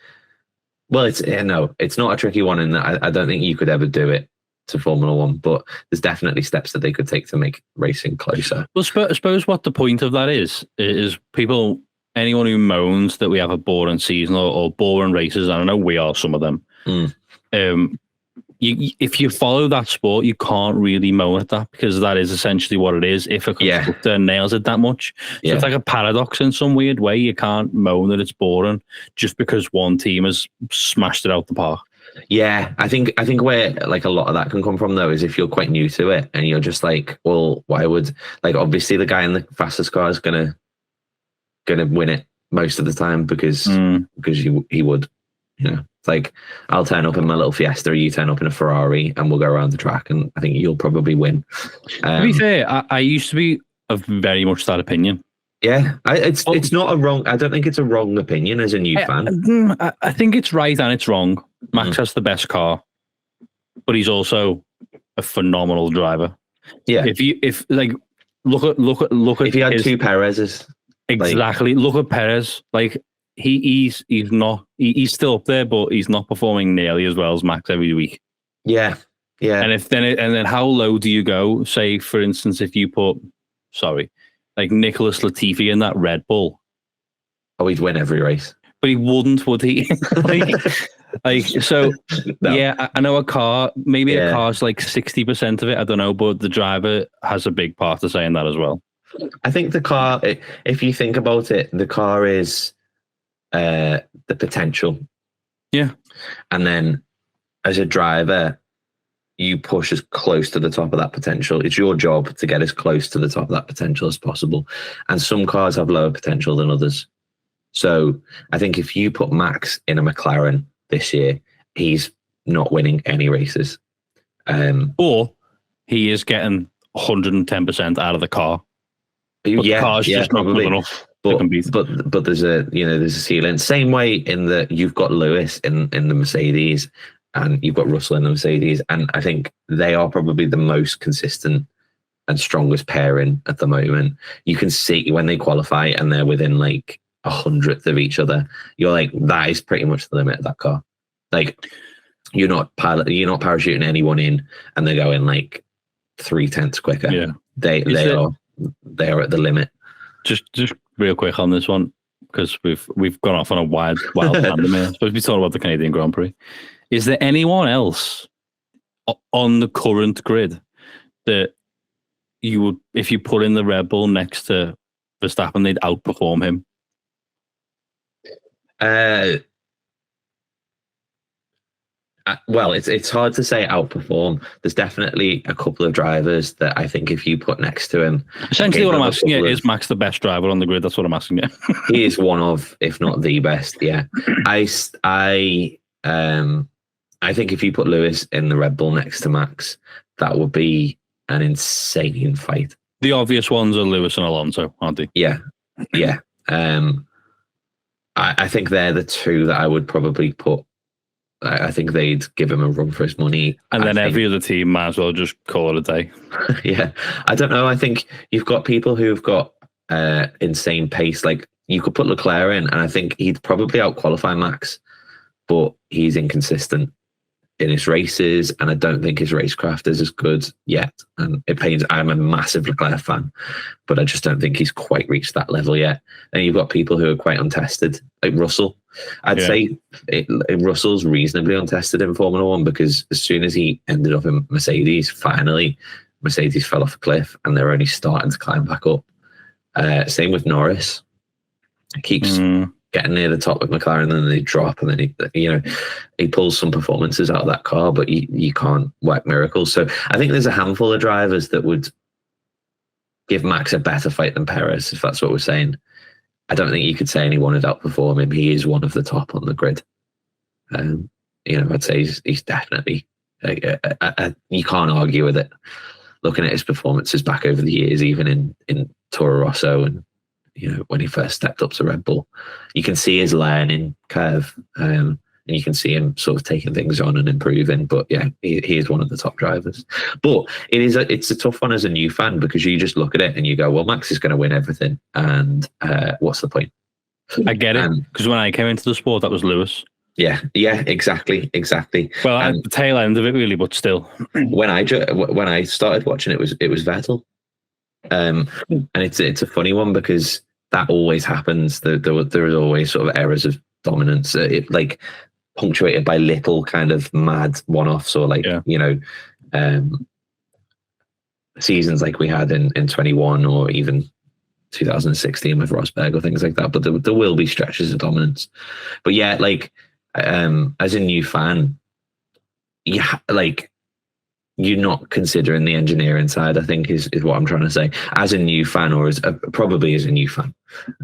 Well, it's not a tricky one, and I don't think you could ever do it to Formula One, but there's definitely steps that they could take to make racing closer. Well, I suppose what the point of that is people... Anyone who moans that we have a boring season or boring races, and I know we are some of them... if you follow that sport, you can't really moan at that because that is essentially what it is. If a constructor nails it that much, so it's like a paradox in some weird way. You can't moan that it's boring just because one team has smashed it out the park. Yeah, I think where like a lot of that can come from though is if you're quite new to it and you're just like, well, why would obviously the guy in the fastest car is gonna win it most of the time because he would. It's like I'll turn up in my little Fiesta, you turn up in a Ferrari, and we'll go around the track, and I think you'll probably win. To be fair, I used to be of very much that opinion. Yeah, it's not a wrong. I don't think it's a wrong opinion as a new fan. I think it's right and it's wrong. Max has the best car, but he's also a phenomenal driver. Yeah. If look at if he had two Perez's. Exactly. Look at Perez. Like he's still up there, but he's not performing nearly as well as Max every week. Yeah. Yeah. And then how low do you go? Say, for instance, if you put like Nicholas Latifi in that Red Bull. Oh, he'd win every race. But he wouldn't, would he? So, no. Yeah, I know a car, maybe a car's like 60% of it, I don't know, but the driver has a big part to say in that as well. I think the car, if you think about it, the car is the potential. Yeah. And then as a driver, you push as close to the top of that potential. It's your job to get as close to the top of that potential as possible. And some cars have lower potential than others. So I think if you put Max in a McLaren this year, he's not winning any races. Or he is getting 110% out of the car. But the car's just not good enough. But there's a ceiling. Same way in that you've got Lewis in the Mercedes and you've got Russell in the Mercedes, and I think they are probably the most consistent and strongest pairing at the moment. You can see when they qualify and they're within like 100th of each other, you're like, that is pretty much the limit of that car. Like you're not parachuting anyone in and they're going like 0.3 quicker. Yeah, they are at the limit. Just real quick on this one, because we've gone off on a wild tandem here. Supposed to be talking about the Canadian Grand Prix. Is there anyone else on the current grid that you would, if you put in the Red Bull next to Verstappen, they'd outperform him? Well, it's hard to say outperform. There's definitely a couple of drivers that I think if you put next to him. Essentially, what I'm asking you is Max the best driver on the grid? That's what I'm asking you. He is one of, if not the best. Yeah, I think if you put Lewis in the Red Bull next to Max, that would be an insane fight. The obvious ones are Lewis and Alonso, aren't they? Yeah. I think they're the two that I would probably put. I think they'd give him a run for his money. And then every other team might as well just call it a day. Yeah. I don't know. I think you've got people who've got insane pace. Like you could put Leclerc in, and I think he'd probably outqualify Max, but he's inconsistent in his races, and I don't think his racecraft is as good yet. And it pains. I'm a massive Leclerc fan, but I just don't think he's quite reached that level yet. And you've got people who are quite untested, like Russell. I'd say Russell's reasonably untested in Formula One, because as soon as he ended up in Mercedes, finally, Mercedes fell off a cliff and they're only starting to climb back up. Same with Norris. He keeps getting near the top of McLaren, and then they drop, and then he pulls some performances out of that car, but you can't work miracles. So I think there's a handful of drivers that would give Max a better fight than Perez, if that's what we're saying. I don't think you could say anyone would outperform him. He is one of the top on the grid. I'd say he's definitely. You can't argue with it. Looking at his performances back over the years, even in Toro Rosso, and when he first stepped up to Red Bull, you can see his learning curve, and you can see him sort of taking things on and improving. But yeah, he is one of the top drivers. But it's a tough one as a new fan, because you just look at it and you go, well, Max is going to win everything, and what's the point? I get it, because when I came into the sport, that was Lewis. Yeah, exactly. Well, at the tail end of it, really, but still. When I started watching it was Vettel, and it's a funny one, because that always happens. There is always sort of errors of dominance, like punctuated by little kind of mad one-offs, or seasons like we had in 21 or even 2016 with Rosberg or things like that. But there will be stretches of dominance. But yeah, as a new fan, you're not considering the engineering side, I think is what I'm trying to say. As a new fan, or probably as a new fan,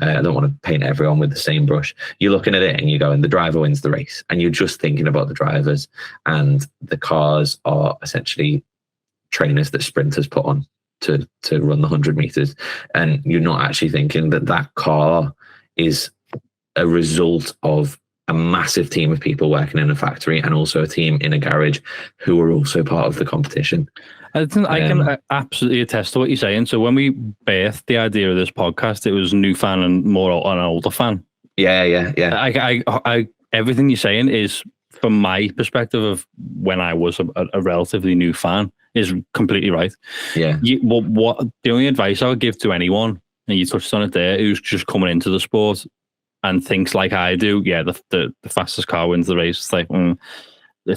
I don't want to paint everyone with the same brush. You're looking at it and you're going, the driver wins the race, and you're just thinking about the drivers, and the cars are essentially trainers that sprinters put on. to run the 100 meters, and you're not actually thinking that car is a result of a massive team of people working in a factory and also a team in a garage who are also part of the competition. I can absolutely attest to what you're saying. So when we birthed the idea of this podcast, it was new fan and more an older fan. Yeah. I everything you're saying is, from my perspective of when I was a relatively new fan, is completely right. Yeah. What the only advice I would give to anyone, and you touched on it there, who's just coming into the sport and thinks like I do, the fastest car wins the race. It's like,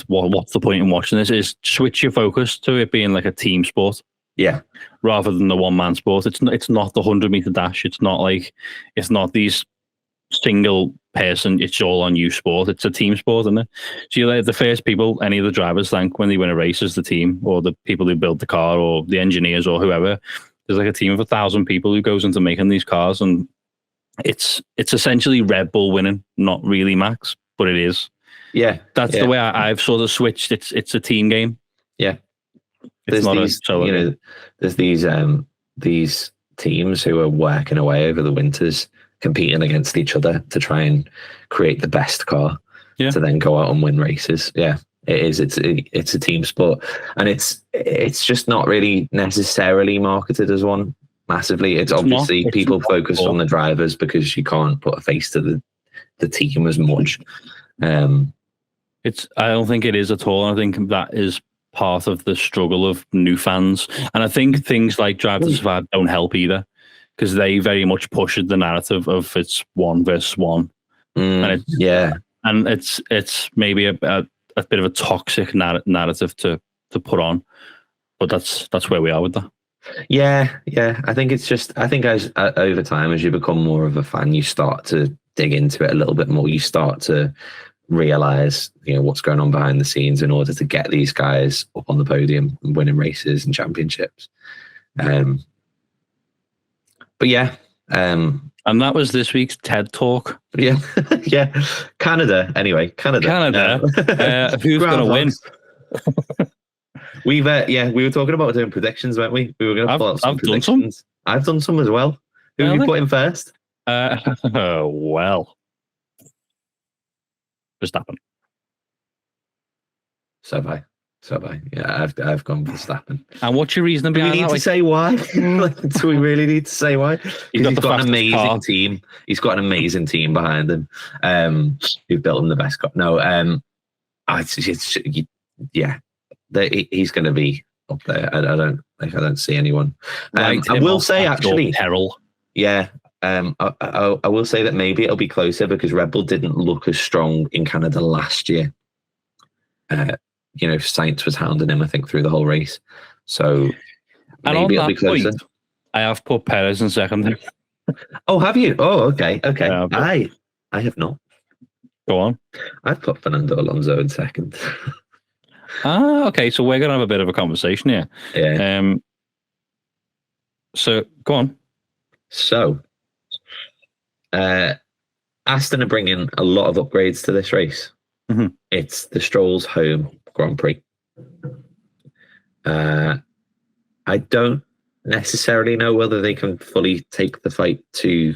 what's the point in watching this? Is switch your focus to it being like a team sport. Yeah. Rather than the one man sport. It's not the 100-meter dash. It's not these single person, it's all on you sport. It's a team sport, isn't it? So you're like the first people any of the drivers thank when they win a race is the team, or the people who build the car, or the engineers, or whoever. There's like a team of 1,000 people who goes into making these cars, and it's essentially Red Bull winning, not really Max, but it is. Yeah, that's the way I've sort of switched. It's a team game. Yeah, there's these teams who are working away over the winters, competing against each other to try and create the best car to then go out and win races. Yeah, it is. It's a team sport, and it's just not really necessarily marketed as one massively. It's obviously people focus on the drivers because you can't put a face to the team as much. I don't think it is at all. I think that is part of the struggle of new fans, and I think things like Drive to Survive don't help either, because they very much push the narrative of it's one versus one, and it's maybe a bit of a toxic narrative to put on, but that's where we are with that. Yeah. I think it's just, I think as over time, as you become more of a fan, you start to dig into it a little bit more. You start to realize, what's going on behind the scenes in order to get these guys up on the podium and winning races and championships. But yeah. And that was this week's TED Talk. Yeah. Canada. Anyway, Canada. Who's going to win? We were talking about doing predictions, weren't we? We were going to pull out some predictions. I've done some as well. Who have you put in first? Well, Verstappen. So have I. Yeah, I've gone Verstappen. And what's your reason behind that? Do we need to say why? Do we really need to say why? He's got an amazing team. He's got an amazing team behind him. Who built him the best car. No, he's going to be up there. I don't see anyone. I will say actually, peril. Yeah. I will say that maybe it'll be closer because Red Bull didn't look as strong in Canada last year. Sainz was hounding him, I think, through the whole race. So maybe it'll be closer. Point, I have put Perez in second. Oh, have you? Oh, okay. Yeah, I have not. Go on. I've put Fernando Alonso in second. Okay. So we're going to have a bit of a conversation here. Yeah. So go on. So, Aston are bringing a lot of upgrades to this race. Mm-hmm. It's the Stroll's home Grand Prix. I don't necessarily know whether they can fully take the fight to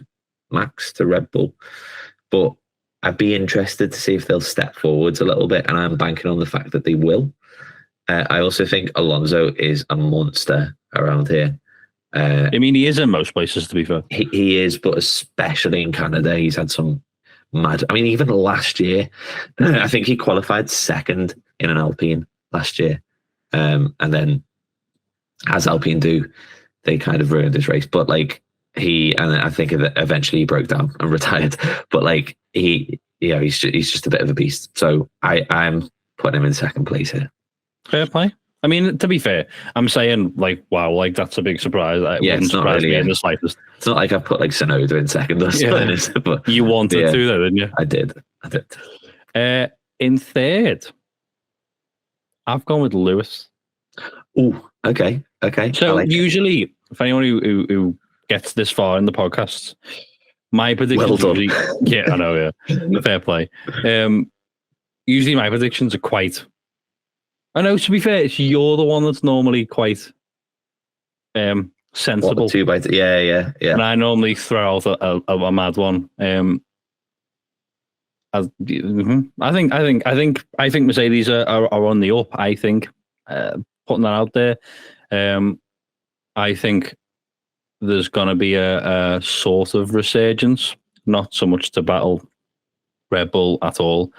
Max, to Red Bull, but I'd be interested to see if they'll step forwards a little bit, and I'm banking on the fact that they will. I also think Alonso is a monster around here. He is in most places, to be fair. He is, but especially in Canada, he's had some mad. I mean, even last year, I think he qualified second in an Alpine last year. And then, as Alpine do, they kind of ruined his race. But and I think eventually he broke down and retired. But he's just a bit of a beast. So I'm putting him in second place here. Fair play. I mean, to be fair, I'm saying wow, that's a big surprise. It's not really in the slightest. It's not like I've put Tsunoda in second or something. Yeah. But you wanted to, though, didn't you? I did. In third, I've gone with Lewis. Oh, okay. So usually, for anyone who gets this far in the podcasts, my predictions usually, I know, yeah, fair play. Usually, my predictions are quite. I know, to be fair, you're the one that's normally quite sensible. What, 2x2? Yeah. And I normally throw out a mad one. I think Mercedes are on the up. I think putting that out there. I think there's going to be a sort of resurgence, not so much to battle Red Bull at all,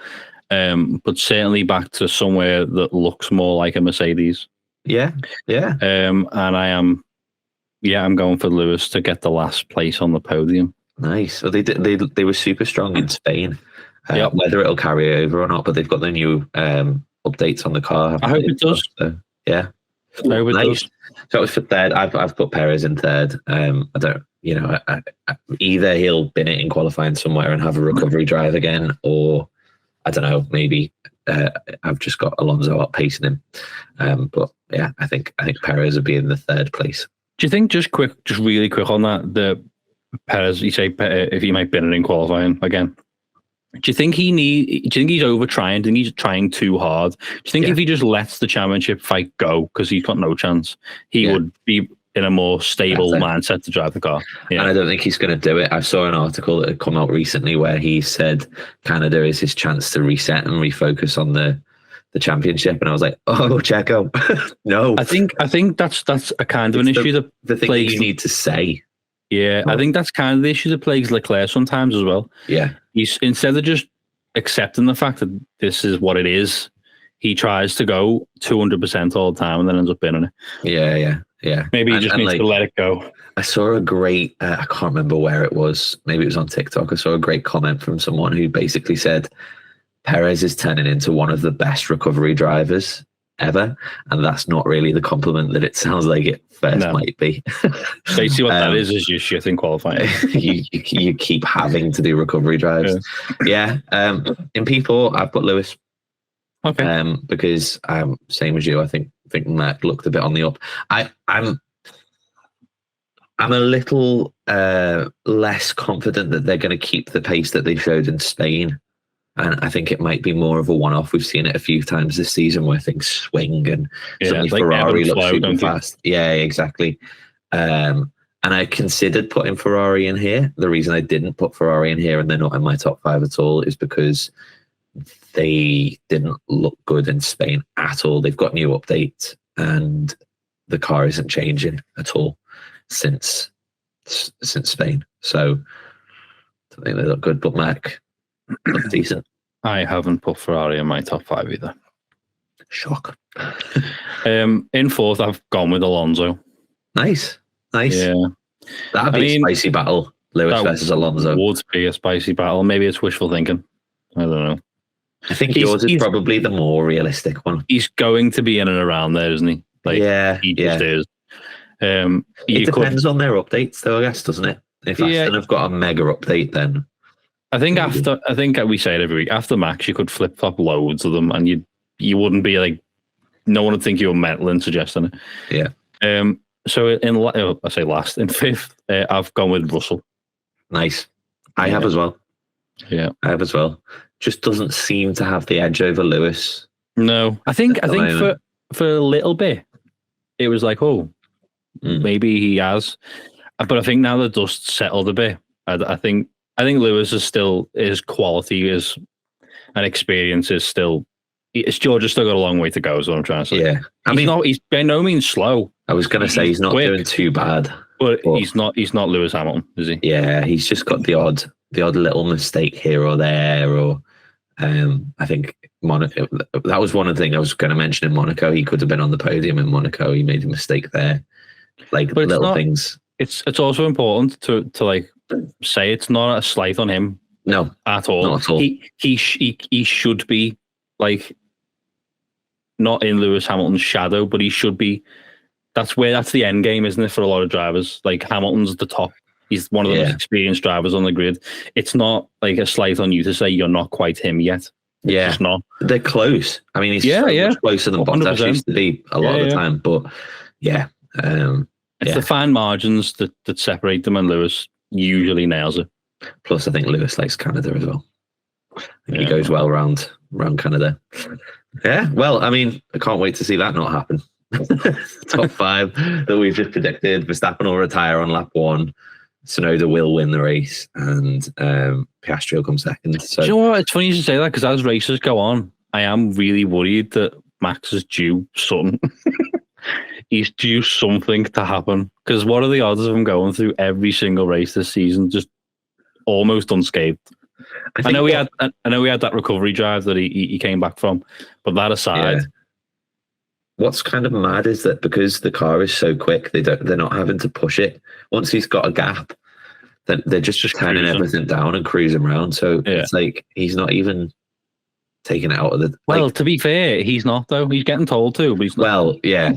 but certainly back to somewhere that looks more like a Mercedes. Yeah. And I'm going for Lewis to get the last place on the podium. Nice. Well, they were super strong in Spain. Whether it'll carry over or not, but they've got the new updates on the car. I hope it does. So, yeah. I hope it does. So it was for third. I've put Perez in third. I don't, either he'll bin it in qualifying somewhere and have a recovery drive again, or I don't know, maybe I've just got Alonso outpacing him. But yeah, I think Perez would be in the third place. Do you think just really quick on that, the Perez, you say if he might bin it in qualifying again? Do you think he's over trying? Do you think he's trying too hard? Do you think if he just lets the championship fight go, because he's got no chance, he would be in a more stable mindset to drive the car? Yeah. And I don't think he's going to do it. I saw an article that had come out recently where he said Canada is his chance to reset and refocus on the championship, and I was like, oh, Checo, no. I think that's a kind of an issue the thing that you need to say. Yeah, I think that's kind of the issue that plagues Leclerc sometimes as well. Yeah. He's, instead of just accepting the fact that this is what it is, he tries to go 200% all the time and then ends up binning it. Yeah. Maybe he just needs to let it go. I saw a great, I can't remember where it was. Maybe it was on TikTok. I saw a great comment from someone who basically said, Perez is turning into one of the best recovery drivers ever, and that's not really the compliment that it sounds like it first might be. Basically what that is your shit in qualifying. you keep having to do recovery drives. Yeah. In people, I've put Lewis. Okay. Because same as you, I think Matt looked a bit on the up. I'm a little less confident that they're going to keep the pace that they showed in Spain. And I think it might be more of a one-off. We've seen it a few times this season where things swing and suddenly like Ferrari looks super fast. Yeah, exactly. And I considered putting Ferrari in here. The reason I didn't put Ferrari in here and they're not in my top 5 at all is because they didn't look good in Spain at all. They've got new updates and the car isn't changing at all since Spain. So I don't think they look good, but Mac looks decent. I haven't put Ferrari in my top 5 either. Shock. In fourth, I've gone with Alonso. Nice. Yeah. That'd be a spicy battle. Lewis versus Alonso. Would be a spicy battle. Maybe it's wishful thinking. I don't know. I think yours is probably the more realistic one. He's going to be in and around there, isn't he? He just is. It depends on their updates, though, I guess, doesn't it? If Aston have got a mega update, then I think we say it every week. After Max, you could flip flop loads of them, and you wouldn't be like, no one would think you were mental in suggesting it. Yeah. So in fifth, I've gone with Russell. Nice. I have as well. Yeah, I have as well. Just doesn't seem to have the edge over Lewis. No, I think for a little bit, it was like, maybe he has, but I think now the dust settled a bit. I think Lewis is still, his quality is and experience is still. Georgia's still got a long way to go, is what I'm trying to say. Yeah, he's by no means slow. I was going to say he's not quick, doing too bad, but he's not Lewis Hamilton, is he? Yeah, he's just got the odd little mistake here or there, or I think Monaco. That was one of the things I was going to mention in Monaco. He could have been on the podium in Monaco. He made a mistake there, but little things. It's also important to like say it's not a slight on him. No, at all. Not at all. He should be like not in Lewis Hamilton's shadow, but he should be. That's the end game, isn't it, for a lot of drivers? Like Hamilton's at the top. He's one of the most experienced drivers on the grid. It's not like a slight on you to say you're not quite him yet. It's just not. They're close. I mean, he's much closer than Bottas used to be a lot of the time. But it's the fine margins that separate them, and Lewis usually nails it. Plus, I think Lewis likes Canada as well. He goes well around Canada. Yeah, well, I mean, I can't wait to see that not happen. Top 5 that we've just predicted. Verstappen will retire on lap 1. Tsunoda will win the race, and Piastri will come second. So, do you know what? It's funny you should say that, because as races go on, I am really worried that Max is due something. He's due something to happen, because what are the odds of him going through every single race this season just almost unscathed? I know we had that recovery drive that he came back from, but that aside, what's kind of mad is that because the car is so quick, they're not having to push it. Once he's got a gap, then they're just turning everything down and cruising around. So it's like he's not even taking it out of the. Well, to be fair, he's not though. He's getting told to, but he's not. Well, yeah,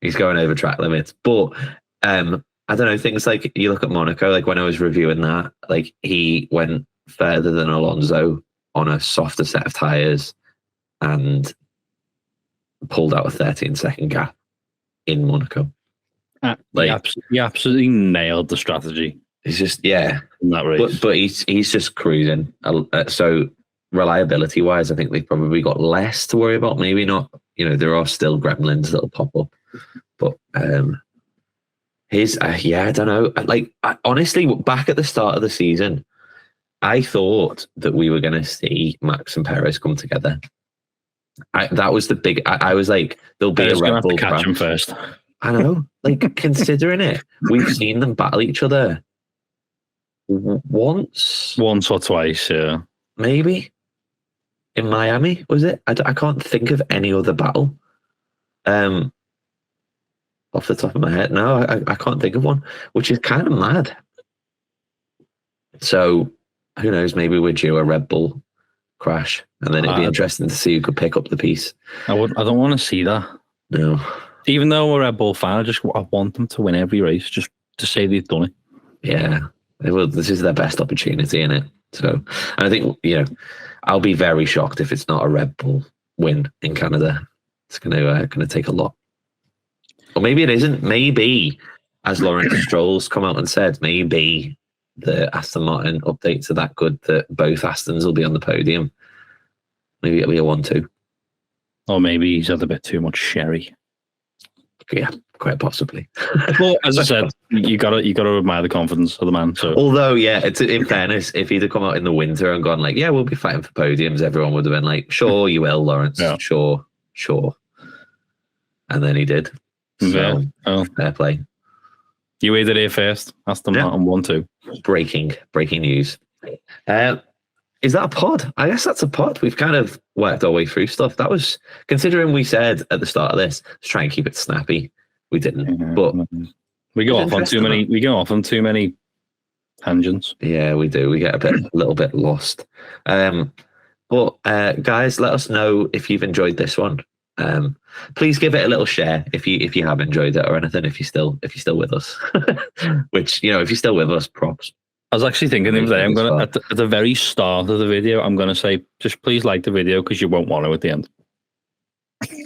he's going over track limits. But I don't know, things like you look at Monaco. Like when I was reviewing that, like he went further than Alonso on a softer set of tires and pulled out a 13-second gap in Monaco. He absolutely nailed the strategy. He's just in that race, but he's just cruising. So reliability wise, I think they've probably got less to worry about. Maybe not. There are still gremlins that'll pop up, but I don't know. Like honestly, back at the start of the season, I thought that we were going to see Max and Perez come together. That was the big. I was like, there'll be Perez a Red Bull catch him first. I know. Like considering it, we've seen them battle each other once or twice. Yeah, maybe in Miami. Was it? I can't think of any other battle. Off the top of my head, no, I can't think of one, which is kind of mad. So who knows? Maybe we're due a Red Bull crash, and then it'd be interesting to see who could pick up the piece. I don't want to see that. No, even though I'm a Red Bull fan, I want them to win every race, just to say they've done it. Yeah, they will. This is their best opportunity in it. So, and I think I'll be very shocked if it's not a Red Bull win in Canada. It's going to take a lot. Or maybe it isn't. Maybe, as Lawrence Stroll's come out and said, maybe the Aston Martin updates are that good that both Astons will be on the podium. Maybe it'll be a 1-2. Or maybe he's had a bit too much sherry. Yeah, quite possibly. Well, as I said, you gotta admire the confidence of the man. So, although, it's in fairness, if he'd have come out in the winter and gone like, "Yeah, we'll be fighting for podiums," everyone would have been like, "Sure, you will, Lawrence. Yeah. Sure." And then he did. So, fair play. You heard it here first. Aston Martin 1-2. Breaking news. Is that a pod? I guess that's a pod. We've kind of worked our way through stuff. That was, considering we said at the start of this, let's try and keep it snappy. We didn't, but we go off on too many. We go off on too many tangents. Yeah, we do. We get a little bit lost. But guys, let us know if you've enjoyed this one. Please give it a little share if you have enjoyed it or anything. If you're still with us, which if you're still with us, props. I was actually thinking the other day, I'm gonna at the very start of the video, I'm gonna say just please like the video because you won't want to at the end.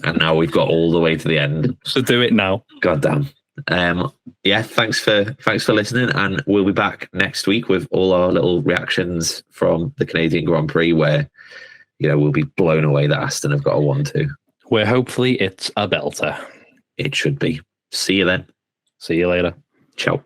And now we've got all the way to the end. So do it now. God damn. Thanks for listening, and we'll be back next week with all our little reactions from the Canadian Grand Prix, where we'll be blown away that Aston have got a 1-2. Where hopefully it's a belter. It should be. See you then. See you later. Ciao.